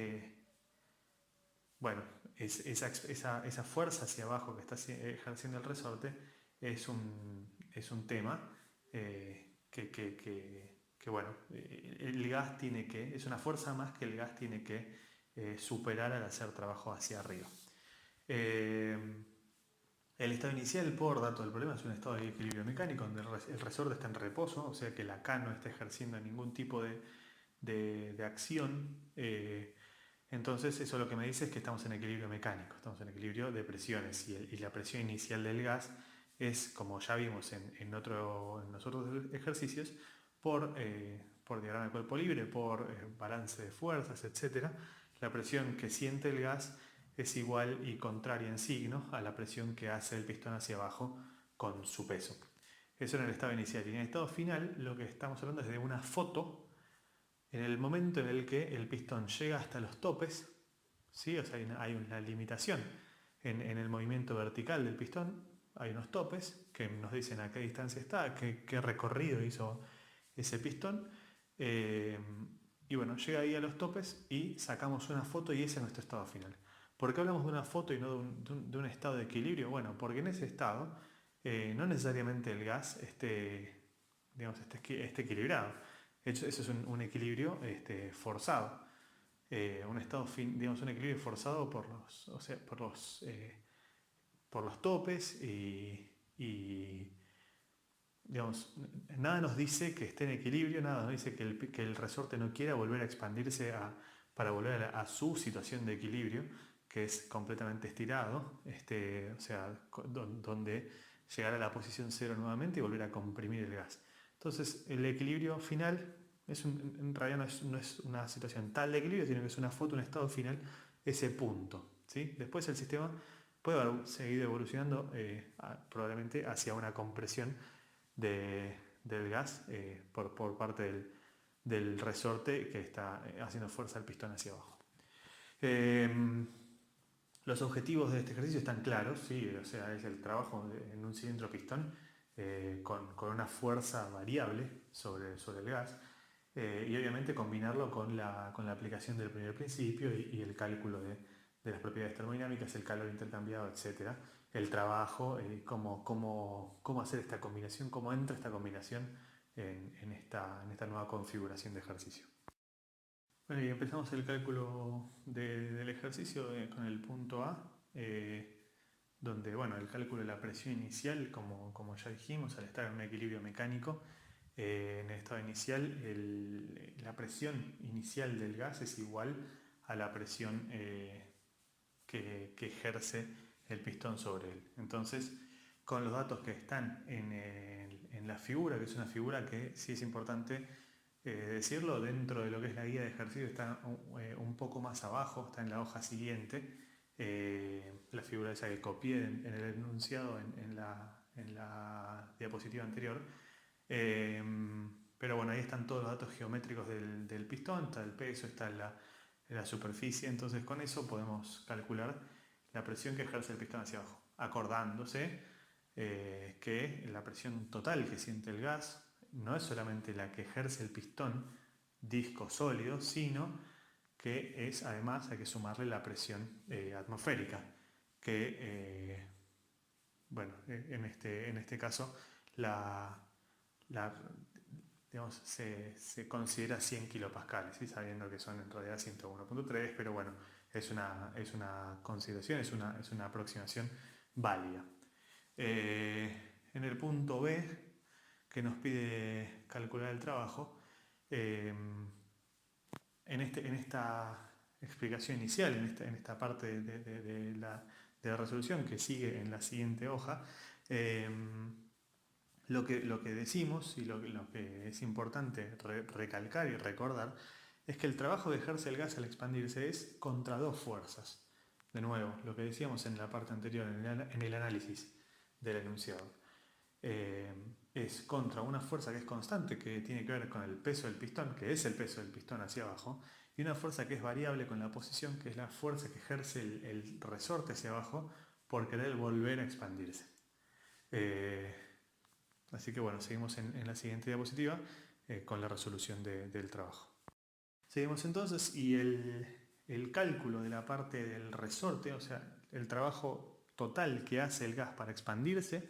bueno, esa fuerza hacia abajo que está ejerciendo el resorte es un tema que bueno, el gas es una fuerza más que el gas tiene que superar al hacer trabajo hacia arriba. El estado inicial, por dato del problema, es un estado de equilibrio mecánico donde el resorte está en reposo, o sea que la K no está ejerciendo ningún tipo de acción. Entonces eso lo que me dice es que estamos en equilibrio mecánico, estamos en equilibrio de presiones, y la presión inicial del gas es, como ya vimos en los otros ejercicios, por diagrama de cuerpo libre, por balance de fuerzas, etc. la presión que siente el gas es igual y contraria en signo a la presión que hace el pistón hacia abajo con su peso. Eso en el estado inicial. Y en el estado final lo que estamos hablando es de una foto en el momento en el que el pistón llega hasta los topes, ¿sí? O sea, hay una limitación en el movimiento vertical del pistón, hay unos topes que nos dicen a qué distancia está, qué recorrido hizo ese pistón. Y bueno, llega ahí a los topes y sacamos una foto y ese es nuestro estado final. ¿Por qué hablamos de una foto y no de un estado de equilibrio? Bueno, porque en ese estado no necesariamente el gas esté equilibrado. Eso es un equilibrio forzado. Un estado digamos, un equilibrio forzado por los topes y digamos, nada nos dice que esté en equilibrio, nada nos dice que el resorte no quiera volver a expandirse para volver a su situación de equilibrio, que es completamente estirado, o sea, donde llegar a la posición cero nuevamente y volver a comprimir el gas. Entonces, el equilibrio final en realidad no es una situación tal de equilibrio, sino que es una foto, un estado final, ese punto, ¿sí? Después el sistema puede seguir evolucionando probablemente hacia una compresión del gas por parte del resorte que está haciendo fuerza al pistón hacia abajo. Los objetivos de este ejercicio están claros, ¿sí? O sea, es el trabajo en un cilindro pistón con una fuerza variable sobre el gas y obviamente combinarlo con la aplicación del primer principio y el cálculo de las propiedades termodinámicas, el calor intercambiado, etc. El trabajo, cómo hacer esta combinación, cómo entra esta combinación en esta nueva configuración de ejercicio. Bueno, y empezamos el cálculo del ejercicio con el punto A, donde bueno, el cálculo de la presión inicial, como ya dijimos, al estar en un equilibrio mecánico, en el estado inicial, la presión inicial del gas es igual a la presión que ejerce el pistón sobre él. Entonces, con los datos que están en la figura, que es una figura que sí es importante decirlo, dentro de lo que es la guía de ejercicio está un poco más abajo, está en la hoja siguiente, la figura esa que copié en el enunciado en la diapositiva anterior. Pero bueno, ahí están todos los datos geométricos del pistón, está el peso, está la superficie, entonces con eso podemos calcular la presión que ejerce el pistón hacia abajo, acordándose que la presión total que siente el gas no es solamente la que ejerce el pistón disco sólido, sino que es además hay que sumarle la presión atmosférica, que bueno, en este caso digamos, se considera 100 kilopascales, ¿sí? Sabiendo que son en realidad 101.3, pero bueno, es una consideración, es una aproximación válida. En el punto B, que nos pide calcular el trabajo, en esta explicación inicial, en esta parte de la resolución que sigue en la siguiente hoja, lo que decimos y lo que es importante recalcar y recordar es que el trabajo que ejerce el gas al expandirse es contra dos fuerzas. De nuevo, lo que decíamos en la parte anterior, en el análisis del enunciado. Es contra una fuerza que es constante, que tiene que ver con el peso del pistón, que es el peso del pistón hacia abajo, y una fuerza que es variable con la posición, que es la fuerza que ejerce el resorte hacia abajo por querer volver a expandirse. Así que bueno, seguimos en la siguiente diapositiva con la resolución del trabajo. Seguimos entonces y el cálculo de la parte del resorte, o sea, el trabajo total que hace el gas para expandirse,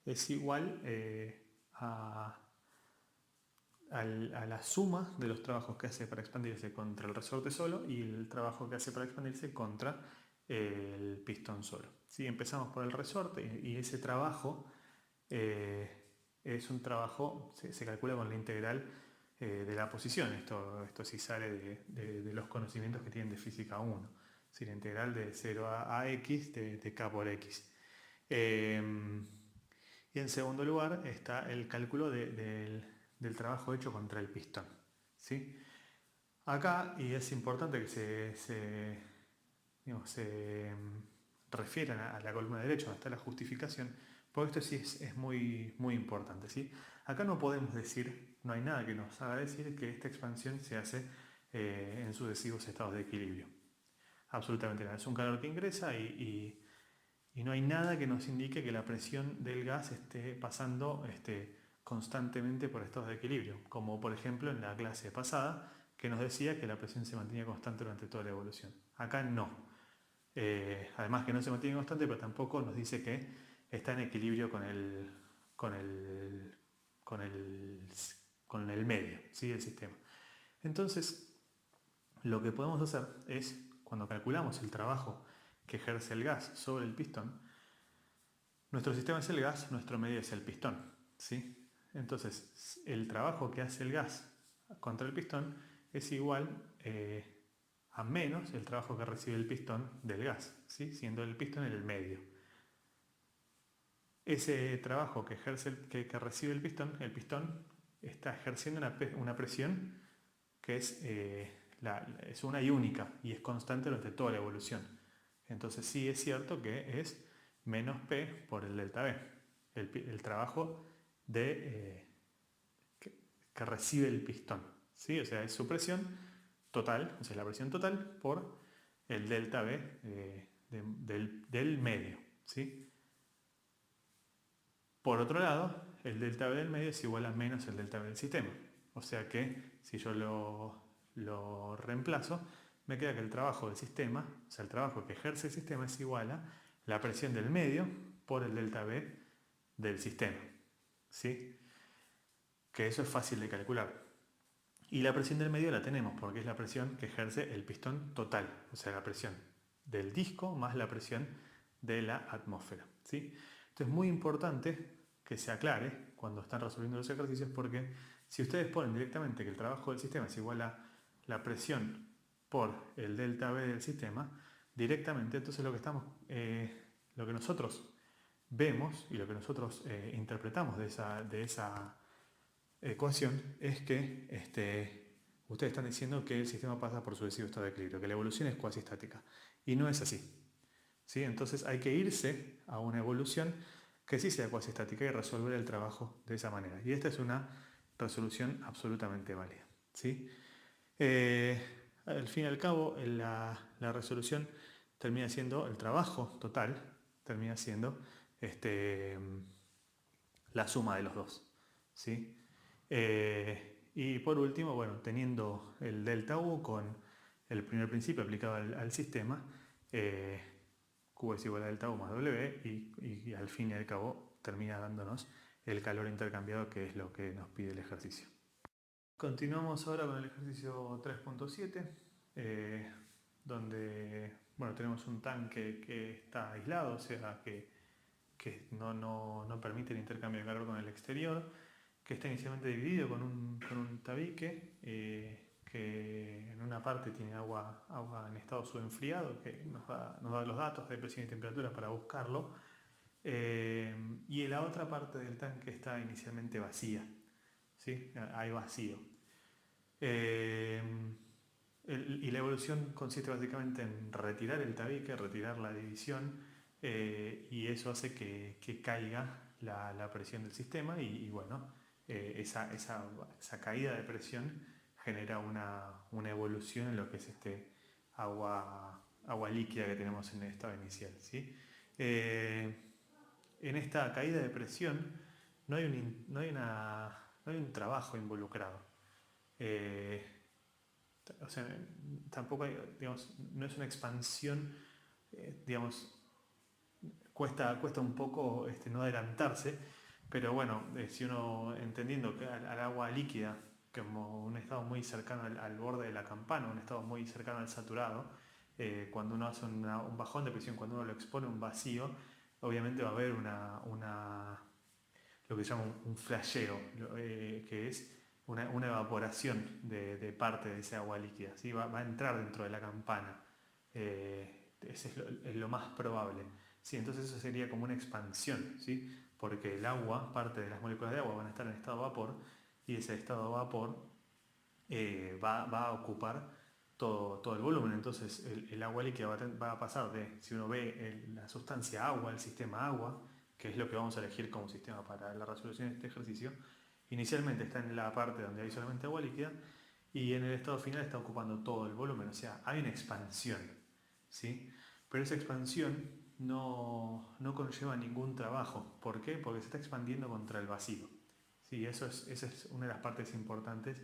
es igual a la suma de los trabajos que hace para expandirse contra el resorte solo y el trabajo que hace para expandirse contra el pistón solo. ¿Sí? Empezamos por el resorte y ese trabajo es un trabajo, se calcula con la integral de la posición. Esto sí sale de los conocimientos que tienen de física 1. ¿Sí? La integral de 0 a x de k por x. Y en segundo lugar está el cálculo del trabajo hecho contra el pistón. ¿Sí? Acá, y es importante que se refieran a la columna derecha, donde está la justificación, porque esto sí es muy, muy importante, ¿sí? Acá no podemos decir, no hay nada que nos haga decir que esta expansión se hace en sucesivos estados de equilibrio. Absolutamente nada. Es un calor que ingresa y no hay nada que nos indique que la presión del gas esté pasando constantemente por estados de equilibrio, como por ejemplo en la clase pasada, que nos decía que la presión se mantenía constante durante toda la evolución. Acá no. Además que no se mantiene constante, pero tampoco nos dice que está en equilibrio con el, con el, con el medio, ¿sí? El sistema. Entonces, lo que podemos hacer es, cuando calculamos el trabajo que ejerce el gas sobre el pistón, nuestro sistema es el gas, nuestro medio es el pistón, ¿sí? Entonces, el trabajo que hace el gas contra el pistón es igual a menos el trabajo que recibe el pistón del gas, ¿sí? Siendo el pistón en el medio. Ese trabajo que recibe el pistón está ejerciendo una presión que es una y única y es constante durante toda la evolución. Entonces sí es cierto que es menos P por el delta V, el trabajo que recibe el pistón, ¿sí? O sea, es su presión total, o sea, la presión total por el delta V del medio, ¿sí? Por otro lado, el delta V del medio es igual a menos el delta V del sistema. O sea que si yo lo reemplazo, me queda que el trabajo del sistema, o sea, el trabajo que ejerce el sistema es igual a la presión del medio por el delta V del sistema. ¿Sí? Que eso es fácil de calcular. Y la presión del medio la tenemos porque es la presión que ejerce el pistón total, o sea, la presión del disco más la presión de la atmósfera. ¿Sí? Entonces es muy importante que se aclare cuando están resolviendo los ejercicios porque si ustedes ponen directamente que el trabajo del sistema es igual a la presión por el delta V del sistema, directamente entonces lo que nosotros vemos y lo que nosotros interpretamos de esa ecuación es que ustedes están diciendo que el sistema pasa por sucesivo estado de equilibrio, que la evolución es cuasi estática. Y no es así. ¿Sí? Entonces hay que irse a una evolución que sí sea cuasi estática y resolver el trabajo de esa manera. Y esta es una resolución absolutamente válida. ¿Sí? Al fin y al cabo, la resolución termina siendo, el trabajo total termina siendo la suma de los dos. ¿Sí? Y por último, bueno, teniendo el delta U con el primer principio aplicado al sistema, Q es igual a delta U más W y al fin y al cabo termina dándonos el calor intercambiado, que es lo que nos pide el ejercicio. Continuamos ahora con el ejercicio 3.7, donde bueno, tenemos un tanque que está aislado, o sea que no permite el intercambio de calor con el exterior, que está inicialmente dividido con un tabique que en una parte tiene agua en estado subenfriado, que nos da los datos de presión y temperatura para buscarlo, y en la otra parte del tanque está inicialmente vacía, ¿sí? Hay vacío. Y la evolución consiste básicamente en retirar el tabique, retirar la división, y eso hace que caiga la presión del sistema y bueno, esa caída de presión genera una evolución en lo que es agua líquida que tenemos en el estado inicial. ¿Sí? En esta caída de presión no hay un trabajo involucrado. O sea, tampoco hay, digamos, no es una expansión, digamos, cuesta un poco no adelantarse, pero bueno, si uno entendiendo que al agua líquida, como un estado muy cercano al borde de la campana, un estado muy cercano al saturado, cuando uno hace un bajón de presión, cuando uno lo expone a un vacío, obviamente va a haber lo que se llama un flasheo, que es una evaporación de parte de esa agua líquida, ¿sí? Va a entrar dentro de la campana, ese es lo más probable. Sí, entonces eso sería como una expansión, ¿sí? Porque el agua, parte de las moléculas de agua van a estar en estado de vapor y ese estado de vapor va a ocupar todo el volumen. Entonces el agua líquida va a pasar de, si uno ve la sustancia agua, el sistema agua, que es lo que vamos a elegir como sistema para la resolución de este ejercicio, inicialmente está en la parte donde hay solamente agua líquida y en el estado final está ocupando todo el volumen, o sea, hay una expansión, ¿sí? Pero esa expansión no conlleva ningún trabajo. ¿Por qué? Porque se está expandiendo contra el vacío. Sí, esa es una de las partes importantes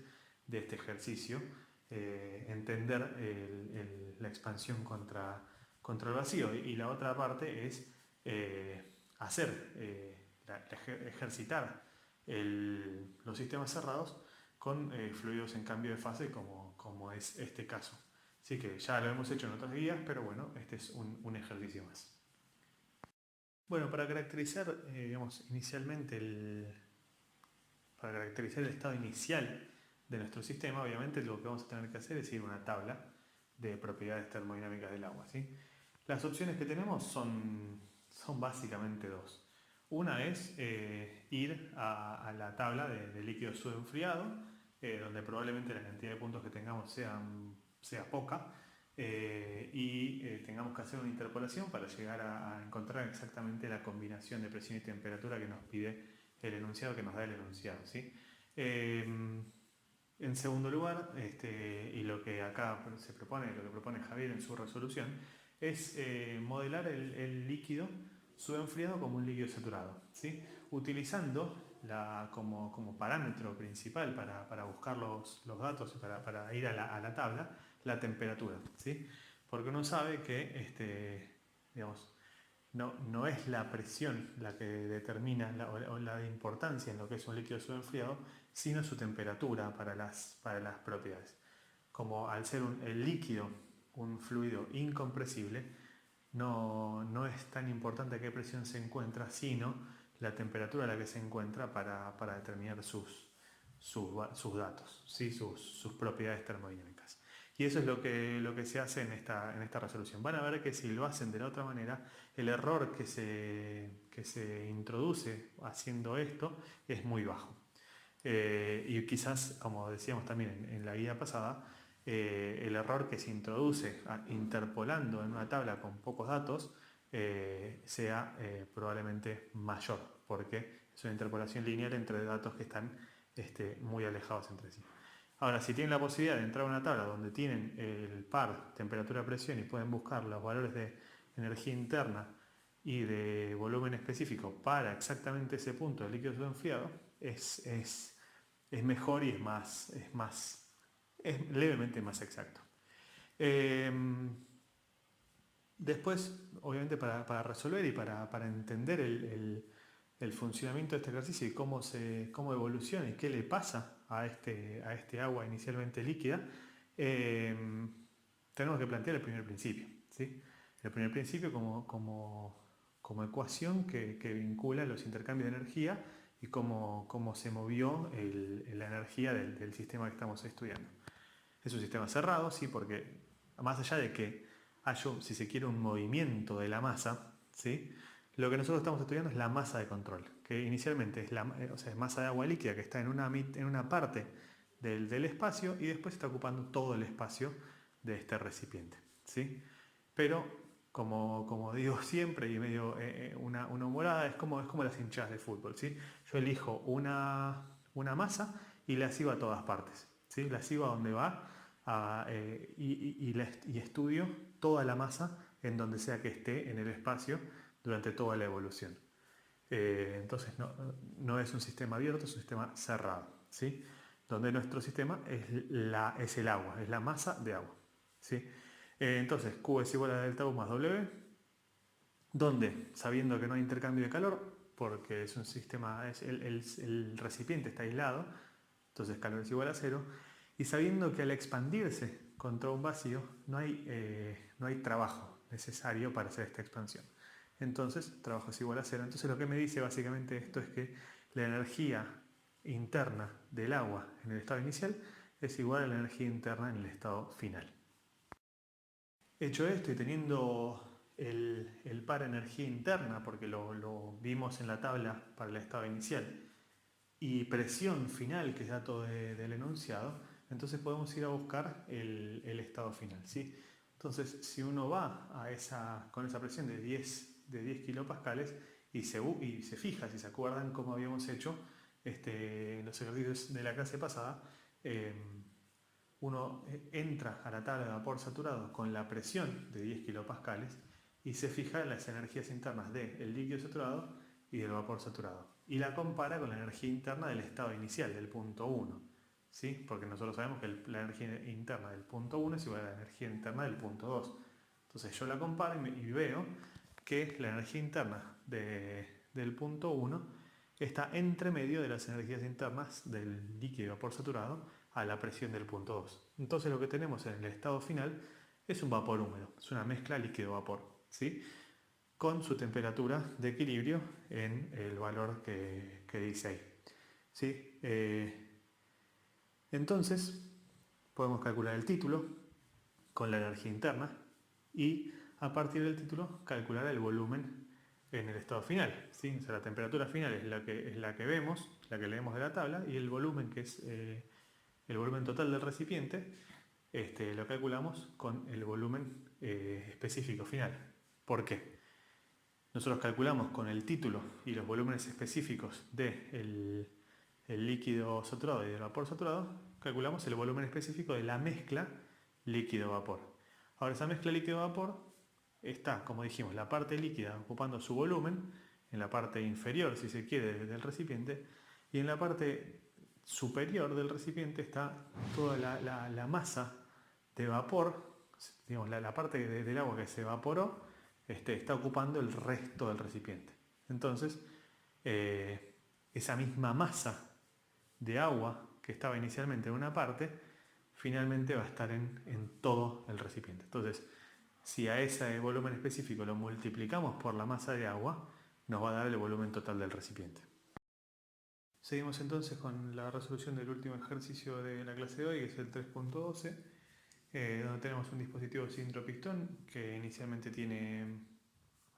de este ejercicio, entender la expansión contra el vacío. Y la otra parte es ejercitar los sistemas cerrados con fluidos en cambio de fase como es este caso. Así que ya lo hemos hecho en otras guías, pero bueno, este es un ejercicio más. Bueno, para caracterizar, para caracterizar el estado inicial de nuestro sistema, obviamente lo que vamos a tener que hacer es ir a una tabla de propiedades termodinámicas del agua, ¿sí? Las opciones que tenemos son básicamente dos. Una es ir a la tabla de líquido subenfriado, donde probablemente la cantidad de puntos que tengamos sea poca, y tengamos que hacer una interpolación para llegar a encontrar exactamente la combinación de presión y temperatura que nos pide el enunciado, que nos da el enunciado, ¿sí? En segundo lugar, y lo que acá se propone, lo que propone Javier en su resolución, es modelar el líquido subenfriado como un líquido saturado, ¿sí? Utilizando como parámetro principal para buscar los datos y para ir a la tabla, la temperatura, ¿sí? Porque uno sabe que no es la presión la que determina o la importancia en lo que es un líquido subenfriado, sino su temperatura para las propiedades. Como al ser el líquido un fluido incompresible, no es tan importante a qué presión se encuentra, sino la temperatura a la que se encuentra para determinar sus datos, ¿sí? sus propiedades termodinámicas. Y eso es lo que se hace en esta resolución. Van a ver que si lo hacen de la otra manera, el error que se introduce haciendo esto es muy bajo. Y quizás, como decíamos también en la guía pasada, el error que se introduce interpolando en una tabla con pocos datos sea probablemente mayor, porque es una interpolación lineal entre datos que están muy alejados entre sí. Ahora, si tienen la posibilidad de entrar a una tabla donde tienen el par temperatura-presión y pueden buscar los valores de energía interna y de volumen específico para exactamente ese punto del líquido subenfriado, es mejor y es levemente más exacto. Después, obviamente, para resolver y para entender el funcionamiento de este ejercicio y cómo evoluciona y qué le pasa a este agua inicialmente líquida, tenemos que plantear el primer principio, ¿sí? El primer principio como ecuación que vincula los intercambios de energía y cómo se movió la energía del sistema que estamos estudiando. Es un sistema cerrado, sí, porque más allá de que haya, si se quiere, un movimiento de la masa, ¿sí? Lo que nosotros estamos estudiando es la masa de control, que inicialmente es masa de agua líquida que está en una parte del espacio y después está ocupando todo el espacio de este recipiente, ¿sí? Pero, como digo siempre, y medio una humorada, es como las hinchadas de fútbol, ¿sí? Yo elijo una masa y la sigo a todas partes, ¿sí? La sigo a donde va y estudio toda la masa en donde sea que esté en el espacio durante toda la evolución. Entonces no es un sistema abierto, es un sistema cerrado, ¿sí? Donde nuestro sistema es el agua, es la masa de agua, ¿sí? Entonces Q es igual a delta U más W, donde, sabiendo que no hay intercambio de calor, porque es un sistema, el recipiente está aislado, entonces calor es igual a cero, y sabiendo que al expandirse contra un vacío no hay trabajo necesario para hacer esta expansión. Entonces, trabajo es igual a cero. Entonces lo que me dice básicamente esto es que la energía interna del agua en el estado inicial es igual a la energía interna en el estado final. Hecho esto y teniendo el par energía interna, porque lo vimos en la tabla para el estado inicial, y presión final, que es dato del enunciado, entonces podemos ir a buscar el estado final, ¿sí? Entonces, si uno va con esa presión de 10 kilopascales y se fija, si se acuerdan cómo habíamos hecho los ejercicios de la clase pasada, uno entra a la tabla de vapor saturado con la presión de 10 kilopascales y se fija en las energías internas del líquido saturado y del vapor saturado. Y la compara con la energía interna del estado inicial, del punto 1. ¿Sí? Porque nosotros sabemos que la energía interna del punto 1 es igual a la energía interna del punto 2. Entonces yo la comparo y veo que la energía interna del punto 1 está entre medio de las energías internas del líquido y vapor saturado a la presión del punto 2. Entonces lo que tenemos en el estado final es un vapor húmedo, es una mezcla líquido-vapor, ¿sí? Con su temperatura de equilibrio en el valor que dice ahí, ¿sí? Entonces podemos calcular el título con la energía interna y a partir del título calcular el volumen en el estado final, ¿sí? O sea, la temperatura final es la que vemos, la que leemos de la tabla, y el volumen, que es el volumen total del recipiente, lo calculamos con el volumen específico final. ¿Por qué? Nosotros calculamos con el título y los volúmenes específicos del líquido saturado y del vapor saturado, calculamos el volumen específico de la mezcla líquido-vapor. Ahora, esa mezcla líquido-vapor está, como dijimos, la parte líquida ocupando su volumen, en la parte inferior, si se quiere, del recipiente, y en la parte superior del recipiente está toda la masa de vapor, digamos, la parte del agua que se evaporó, está ocupando el resto del recipiente. Entonces, esa misma masa de agua que estaba inicialmente en una parte, finalmente va a estar en todo el recipiente. Entonces, si a ese volumen específico lo multiplicamos por la masa de agua, nos va a dar el volumen total del recipiente. Seguimos entonces con la resolución del último ejercicio de la clase de hoy, que es el 3.12, donde tenemos un dispositivo cilindro-pistón que inicialmente tiene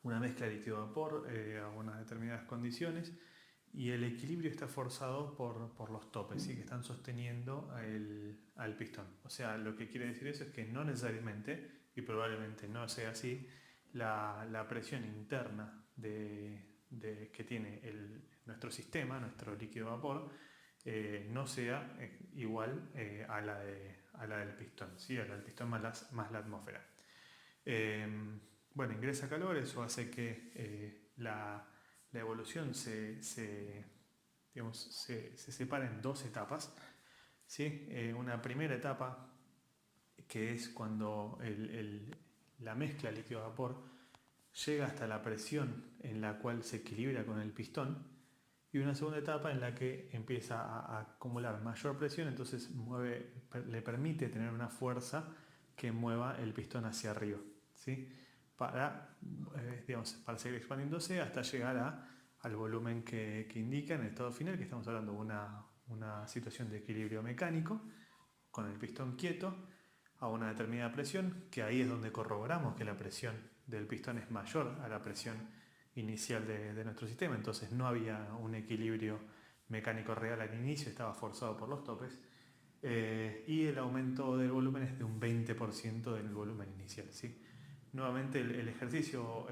una mezcla de líquido-vapor a unas determinadas condiciones, y el equilibrio está forzado por los topes, ¿sí? Que están sosteniendo al pistón. O sea, lo que quiere decir eso es que no necesariamente, y probablemente no sea así, la presión interna que tiene nuestro sistema, nuestro líquido-vapor, no sea igual a la del pistón, ¿sí? A la del pistón más la atmósfera. Bueno, ingresa calor, eso hace que la evolución se separa en dos etapas, ¿sí? Una primera etapa que es cuando la mezcla líquido-vapor llega hasta la presión en la cual se equilibra con el pistón, y una segunda etapa en la que empieza a acumular mayor presión, entonces le permite tener una fuerza que mueva el pistón hacia arriba, ¿sí? para seguir expandiéndose hasta llegar al volumen que indica en el estado final, que estamos hablando de una situación de equilibrio mecánico con el pistón quieto a una determinada presión, que ahí es donde corroboramos que la presión del pistón es mayor a la presión inicial de nuestro sistema. Entonces no había un equilibrio mecánico real al inicio, estaba forzado por los topes, y el aumento del volumen es de un 20% del volumen inicial, ¿sí? Nuevamente el ejercicio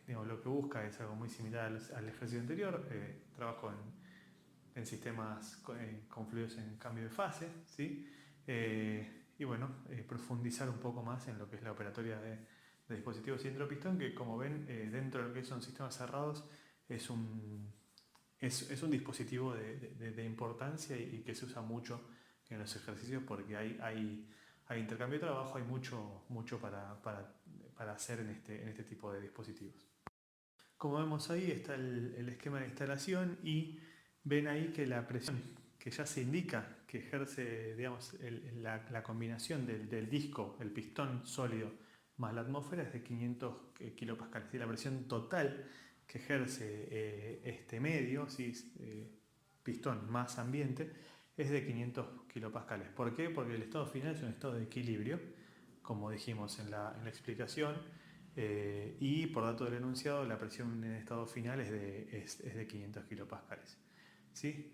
lo que busca es algo muy similar al ejercicio anterior, trabajo en sistemas con fluidos en cambio de fase, ¿sí? Y bueno, profundizar un poco más en lo que es la operatoria de dispositivos cilindro-pistón, que como ven, dentro de lo que son sistemas cerrados, es un dispositivo de importancia y que se usa mucho en los ejercicios, porque hay intercambio de trabajo, hay mucho para hacer en este tipo de dispositivos. Como vemos ahí está el esquema de instalación, y ven ahí que la presión que ya se indica que ejerce, digamos, la combinación del disco, el pistón sólido más la atmósfera, es de 500 kilopascales. Y la presión total que ejerce este medio, ¿sí? Pistón más ambiente, es de 500 kilopascales. ¿Por qué? Porque el estado final es un estado de equilibrio, como dijimos en la explicación, y por dato del enunciado la presión en estado final es de 500 kilopascales, ¿sí?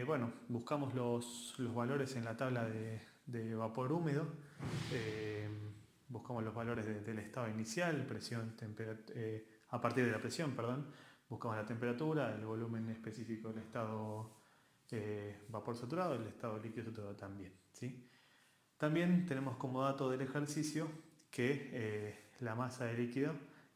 Bueno, buscamos los valores en la tabla de vapor húmedo. Buscamos los valores del estado inicial, presión, a partir de la presión, perdón. Buscamos la temperatura, el volumen específico del estado vapor saturado, el estado líquido saturado también, ¿sí? También tenemos como dato del ejercicio que la masa de líquido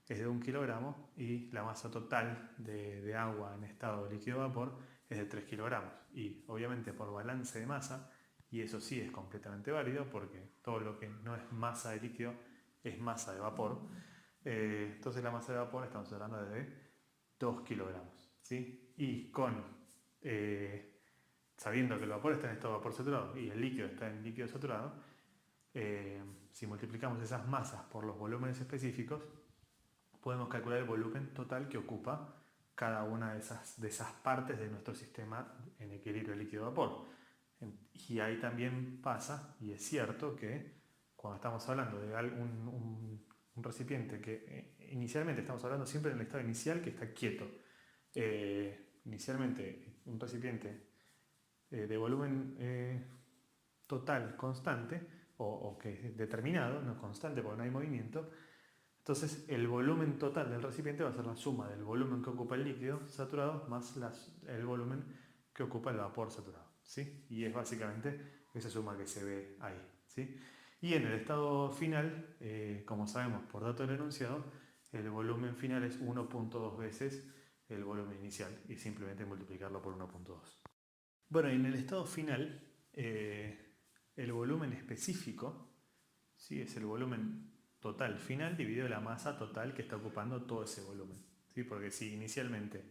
es de 1 kilogramo y la masa total de agua en estado líquido-vapor es de 3 kilogramos. Y obviamente por balance de masa, y eso sí es completamente válido porque todo lo que no es masa de líquido es masa de vapor, entonces la masa de vapor estamos hablando de 2 kilogramos, ¿sí? Y sabiendo que el vapor está en estado de vapor saturado y el líquido está en líquido saturado, si multiplicamos esas masas por los volúmenes específicos, podemos calcular el volumen total que ocupa cada una de esas partes de nuestro sistema en equilibrio líquido-vapor. Y ahí también pasa, y es cierto, que cuando estamos hablando de un recipiente que inicialmente estamos hablando siempre en el estado inicial que está quieto. Inicialmente un recipiente de volumen total constante o que es determinado, no constante porque no hay movimiento, entonces el volumen total del recipiente va a ser la suma del volumen que ocupa el líquido saturado más el volumen que ocupa el vapor saturado, ¿sí? Y es básicamente esa suma que se ve ahí, ¿sí? Y en el estado final, como sabemos por dato del enunciado, el volumen final es 1.2 veces el volumen inicial y simplemente multiplicarlo por 1.2. Bueno, y en el estado final, el volumen específico, ¿sí? Es el volumen total final dividido la masa total que está ocupando todo ese volumen, ¿sí? Porque si inicialmente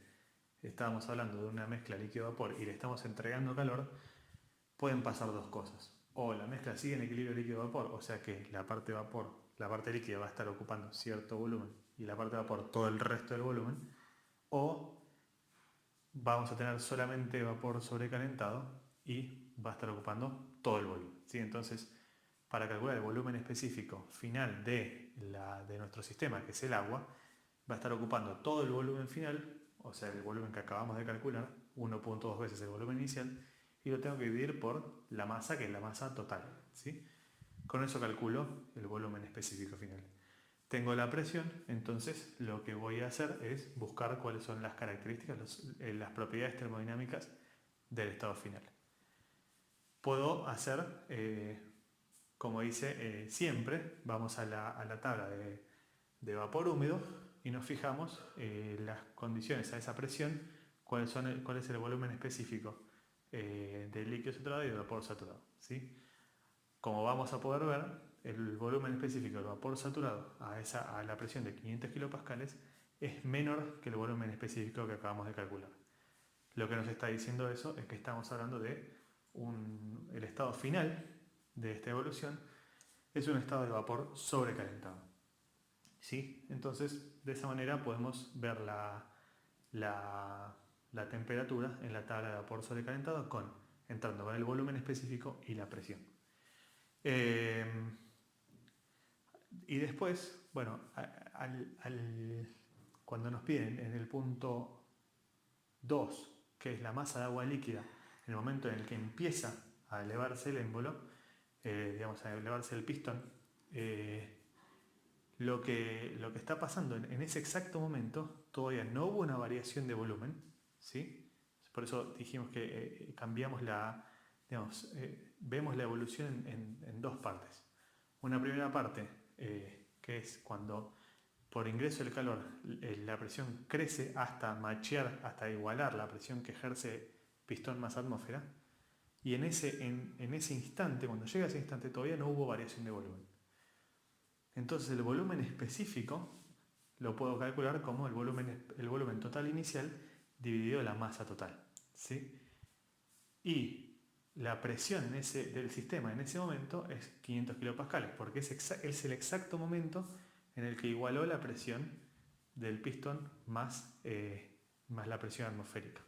estábamos hablando de una mezcla líquido-vapor y le estamos entregando calor, pueden pasar dos cosas. O la mezcla sigue en equilibrio líquido-vapor, o sea que la parte vapor, la parte líquida va a estar ocupando cierto volumen y la parte vapor todo el resto del volumen, o vamos a tener solamente vapor sobrecalentado y va a estar ocupando todo el volumen, ¿sí? Entonces, para calcular el volumen específico final de nuestro sistema, que es el agua, va a estar ocupando todo el volumen final, o sea, el volumen que acabamos de calcular, 1.2 veces el volumen inicial, y lo tengo que dividir por la masa, que es la masa total, ¿sí? Con eso calculo el volumen específico final. Tengo la presión, entonces lo que voy a hacer es buscar cuáles son las características, las propiedades termodinámicas del estado final. Puedo hacer, como dice siempre, vamos a la tabla de vapor húmedo y nos fijamos las condiciones a esa presión, cuál es el volumen específico del líquido saturado y del vapor saturado, ¿sí? Como vamos a poder ver, el volumen específico del vapor saturado a la presión de 500 kilopascales es menor que el volumen específico que acabamos de calcular. Lo que nos está diciendo eso es que estamos hablando de el estado final de esta evolución es un estado de vapor sobrecalentado, ¿sí? Entonces, de esa manera podemos ver la temperatura en la tabla de vapor sobrecalentado entrando con el volumen específico y la presión. Y después, bueno, cuando nos piden en el punto 2, que es la masa de agua líquida, en el momento en el que empieza a elevarse el émbolo, digamos, a elevarse el pistón, lo que está pasando en ese exacto momento, todavía no hubo una variación de volumen, ¿sí? Por eso dijimos que cambiamos vemos la evolución en dos partes. Una primera parte, que es cuando por ingreso del calor la presión crece hasta machear, hasta igualar la presión que ejerce pistón más atmósfera, y en ese instante, cuando llega ese instante, todavía no hubo variación de volumen. Entonces el volumen específico lo puedo calcular como el volumen total inicial dividido la masa total, ¿sí? Y la presión del sistema en ese momento es 500 kilopascales, porque es el exacto momento en el que igualó la presión del pistón más la presión atmosférica,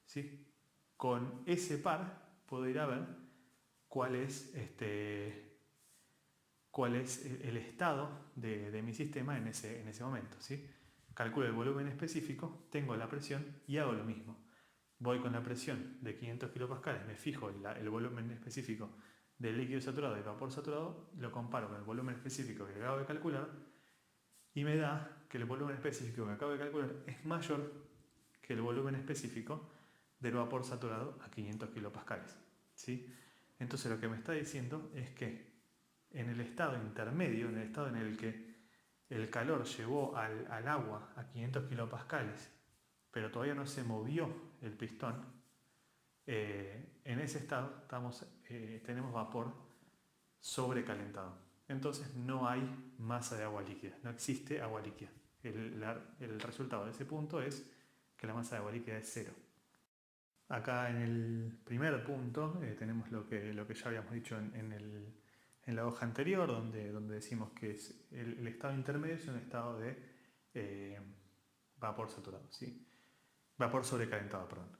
¿sí? Con ese par puedo ir a ver cuál es el estado de mi sistema en ese momento, ¿sí? Calculo el volumen específico, tengo la presión y hago lo mismo. voy con la presión de 500 kilopascales, me fijo el volumen específico del líquido saturado y vapor saturado, lo comparo con el volumen específico que acabo de calcular y me da que el volumen específico que acabo de calcular es mayor que el volumen específico del vapor saturado a 500 kilopascales. ¿Sí? Entonces lo que me está diciendo es que en el estado intermedio, en el estado en el que el calor llevó al agua a 500 kilopascales, pero todavía no se movió el pistón, en ese estado tenemos vapor sobrecalentado. Entonces no hay masa de agua líquida, no existe agua líquida. El resultado de ese punto es que la masa de agua líquida es cero. Acá en el primer punto tenemos lo que ya habíamos dicho en la hoja anterior, donde decimos que es el estado intermedio es un estado de vapor saturado, ¿sí? Vapor sobrecalentado, perdón.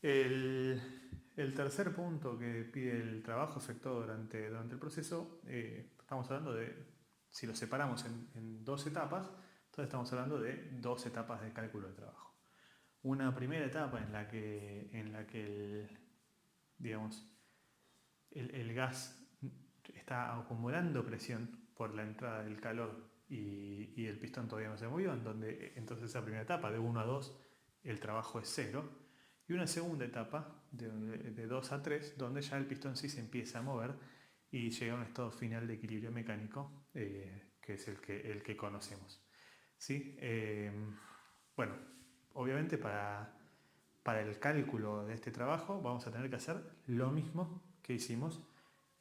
El tercer punto que pide el trabajo efectuado durante el proceso, estamos hablando de, si lo separamos en dos etapas, entonces estamos hablando de dos etapas de cálculo de trabajo. Una primera etapa en la que el gas está acumulando presión por la entrada del calor y el pistón todavía no se movió, entonces esa primera etapa de 1 a 2 el trabajo es cero, y una segunda etapa de 2 a 3 donde ya el pistón sí se empieza a mover y llega a un estado final de equilibrio mecánico, que es el que conocemos. ¿Sí? Bueno, obviamente para el cálculo de este trabajo vamos a tener que hacer lo mismo que hicimos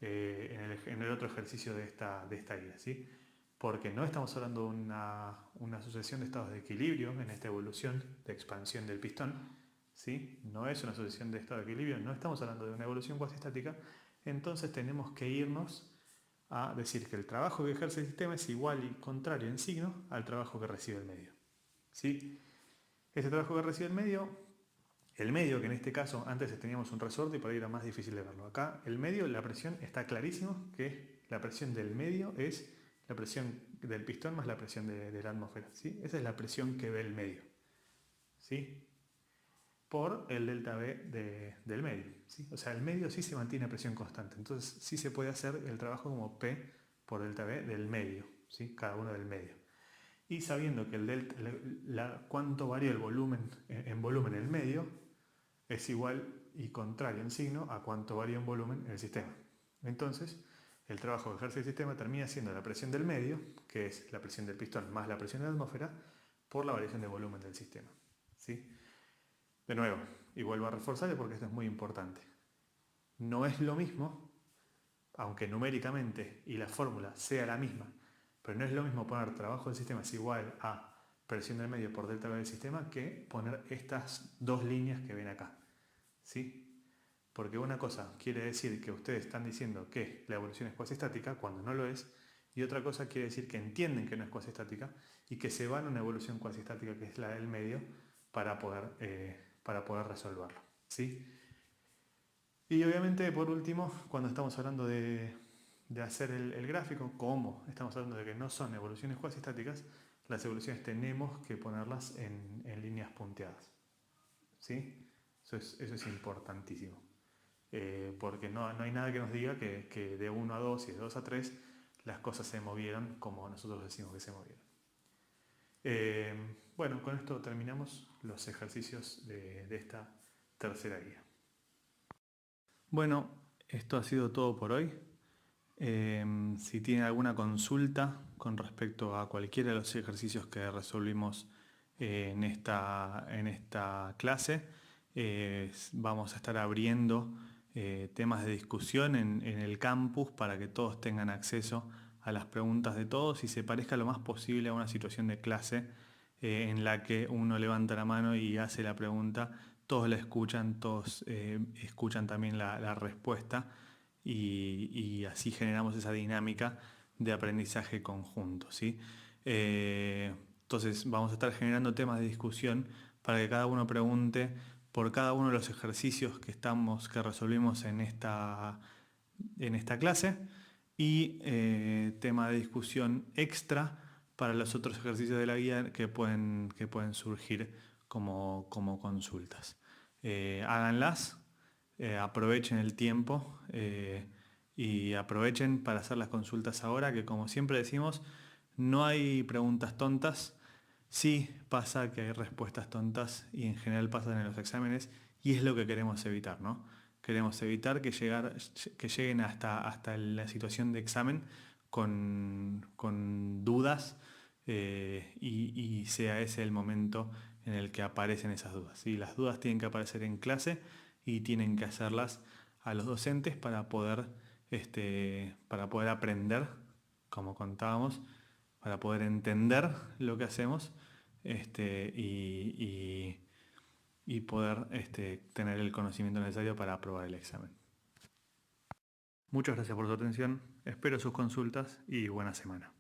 en el otro ejercicio de esta guía, ¿sí? Porque no estamos hablando de una sucesión de estados de equilibrio en esta evolución de expansión del pistón, ¿sí? No es una sucesión de estados de equilibrio, no estamos hablando de una evolución cuasi estática, entonces tenemos que irnos a decir que el trabajo que ejerce el sistema es igual y contrario en signo al trabajo que recibe el medio, ¿sí? Este trabajo que recibe el medio que en este caso antes teníamos un resorte y por ahí era más difícil de verlo. Acá el medio, la presión está clarísimo que la presión del medio es la presión del pistón más la presión de la atmósfera, ¿sí? Esa es la presión que ve el medio, ¿sí? Por el delta V del medio, ¿sí? O sea, el medio sí se mantiene a presión constante, entonces sí se puede hacer el trabajo como P por delta V del medio, ¿sí? Cada uno del medio. Y sabiendo que cuánto varía el volumen en volumen el medio es igual y contrario en signo a cuánto varía en volumen el sistema. Entonces, el trabajo que ejerce el sistema termina siendo la presión del medio, que es la presión del pistón más la presión de la atmósfera, por la variación de volumen del sistema, ¿sí? De nuevo, y vuelvo a reforzar porque esto es muy importante. No es lo mismo, aunque numéricamente y la fórmula sea la misma, pero no es lo mismo poner trabajo del sistema es igual a presión del medio por delta V del sistema que poner estas dos líneas que ven acá, ¿sí? Porque una cosa quiere decir que ustedes están diciendo que la evolución es cuasi estática cuando no lo es, y otra cosa quiere decir que entienden que no es cuasi estática y que se van a una evolución cuasi estática que es la del medio para poder resolverlo, ¿sí? Y obviamente, por último, cuando estamos hablando de hacer el gráfico, como estamos hablando de que no son evoluciones cuasi estáticas, las evoluciones tenemos que ponerlas en líneas punteadas, ¿sí? Eso es importantísimo, porque no hay nada que nos diga que de 1 a 2 y de 2 a 3 las cosas se movieron como nosotros decimos que se movieron. Bueno, con esto terminamos los ejercicios de esta tercera guía. Bueno, esto ha sido todo por hoy. Si tienen alguna consulta con respecto a cualquiera de los ejercicios que resolvimos en esta clase, vamos a estar abriendo temas de discusión en el campus para que todos tengan acceso a las preguntas de todos y se parezca lo más posible a una situación de clase en la que uno levanta la mano y hace la pregunta, todos la escuchan, todos escuchan también la respuesta y así generamos esa dinámica de aprendizaje conjunto, ¿sí? Entonces vamos a estar generando temas de discusión para que cada uno pregunte por cada uno de los ejercicios que resolvimos en esta clase y tema de discusión extra para los otros ejercicios de la guía que pueden surgir como consultas. háganlas, aprovechen el tiempo y aprovechen para hacer las consultas ahora, que como siempre decimos, no hay preguntas tontas. Sí pasa que hay respuestas tontas y en general pasan en los exámenes y es lo que queremos evitar, ¿no? Queremos evitar que lleguen hasta la situación de examen con dudas y sea ese el momento en el que aparecen esas dudas. ¿Sí? Las dudas tienen que aparecer en clase y tienen que hacerlas a los docentes para poder aprender, como contábamos, para poder entender lo que hacemos y poder tener el conocimiento necesario para aprobar el examen. Muchas gracias por su atención, espero sus consultas y buena semana.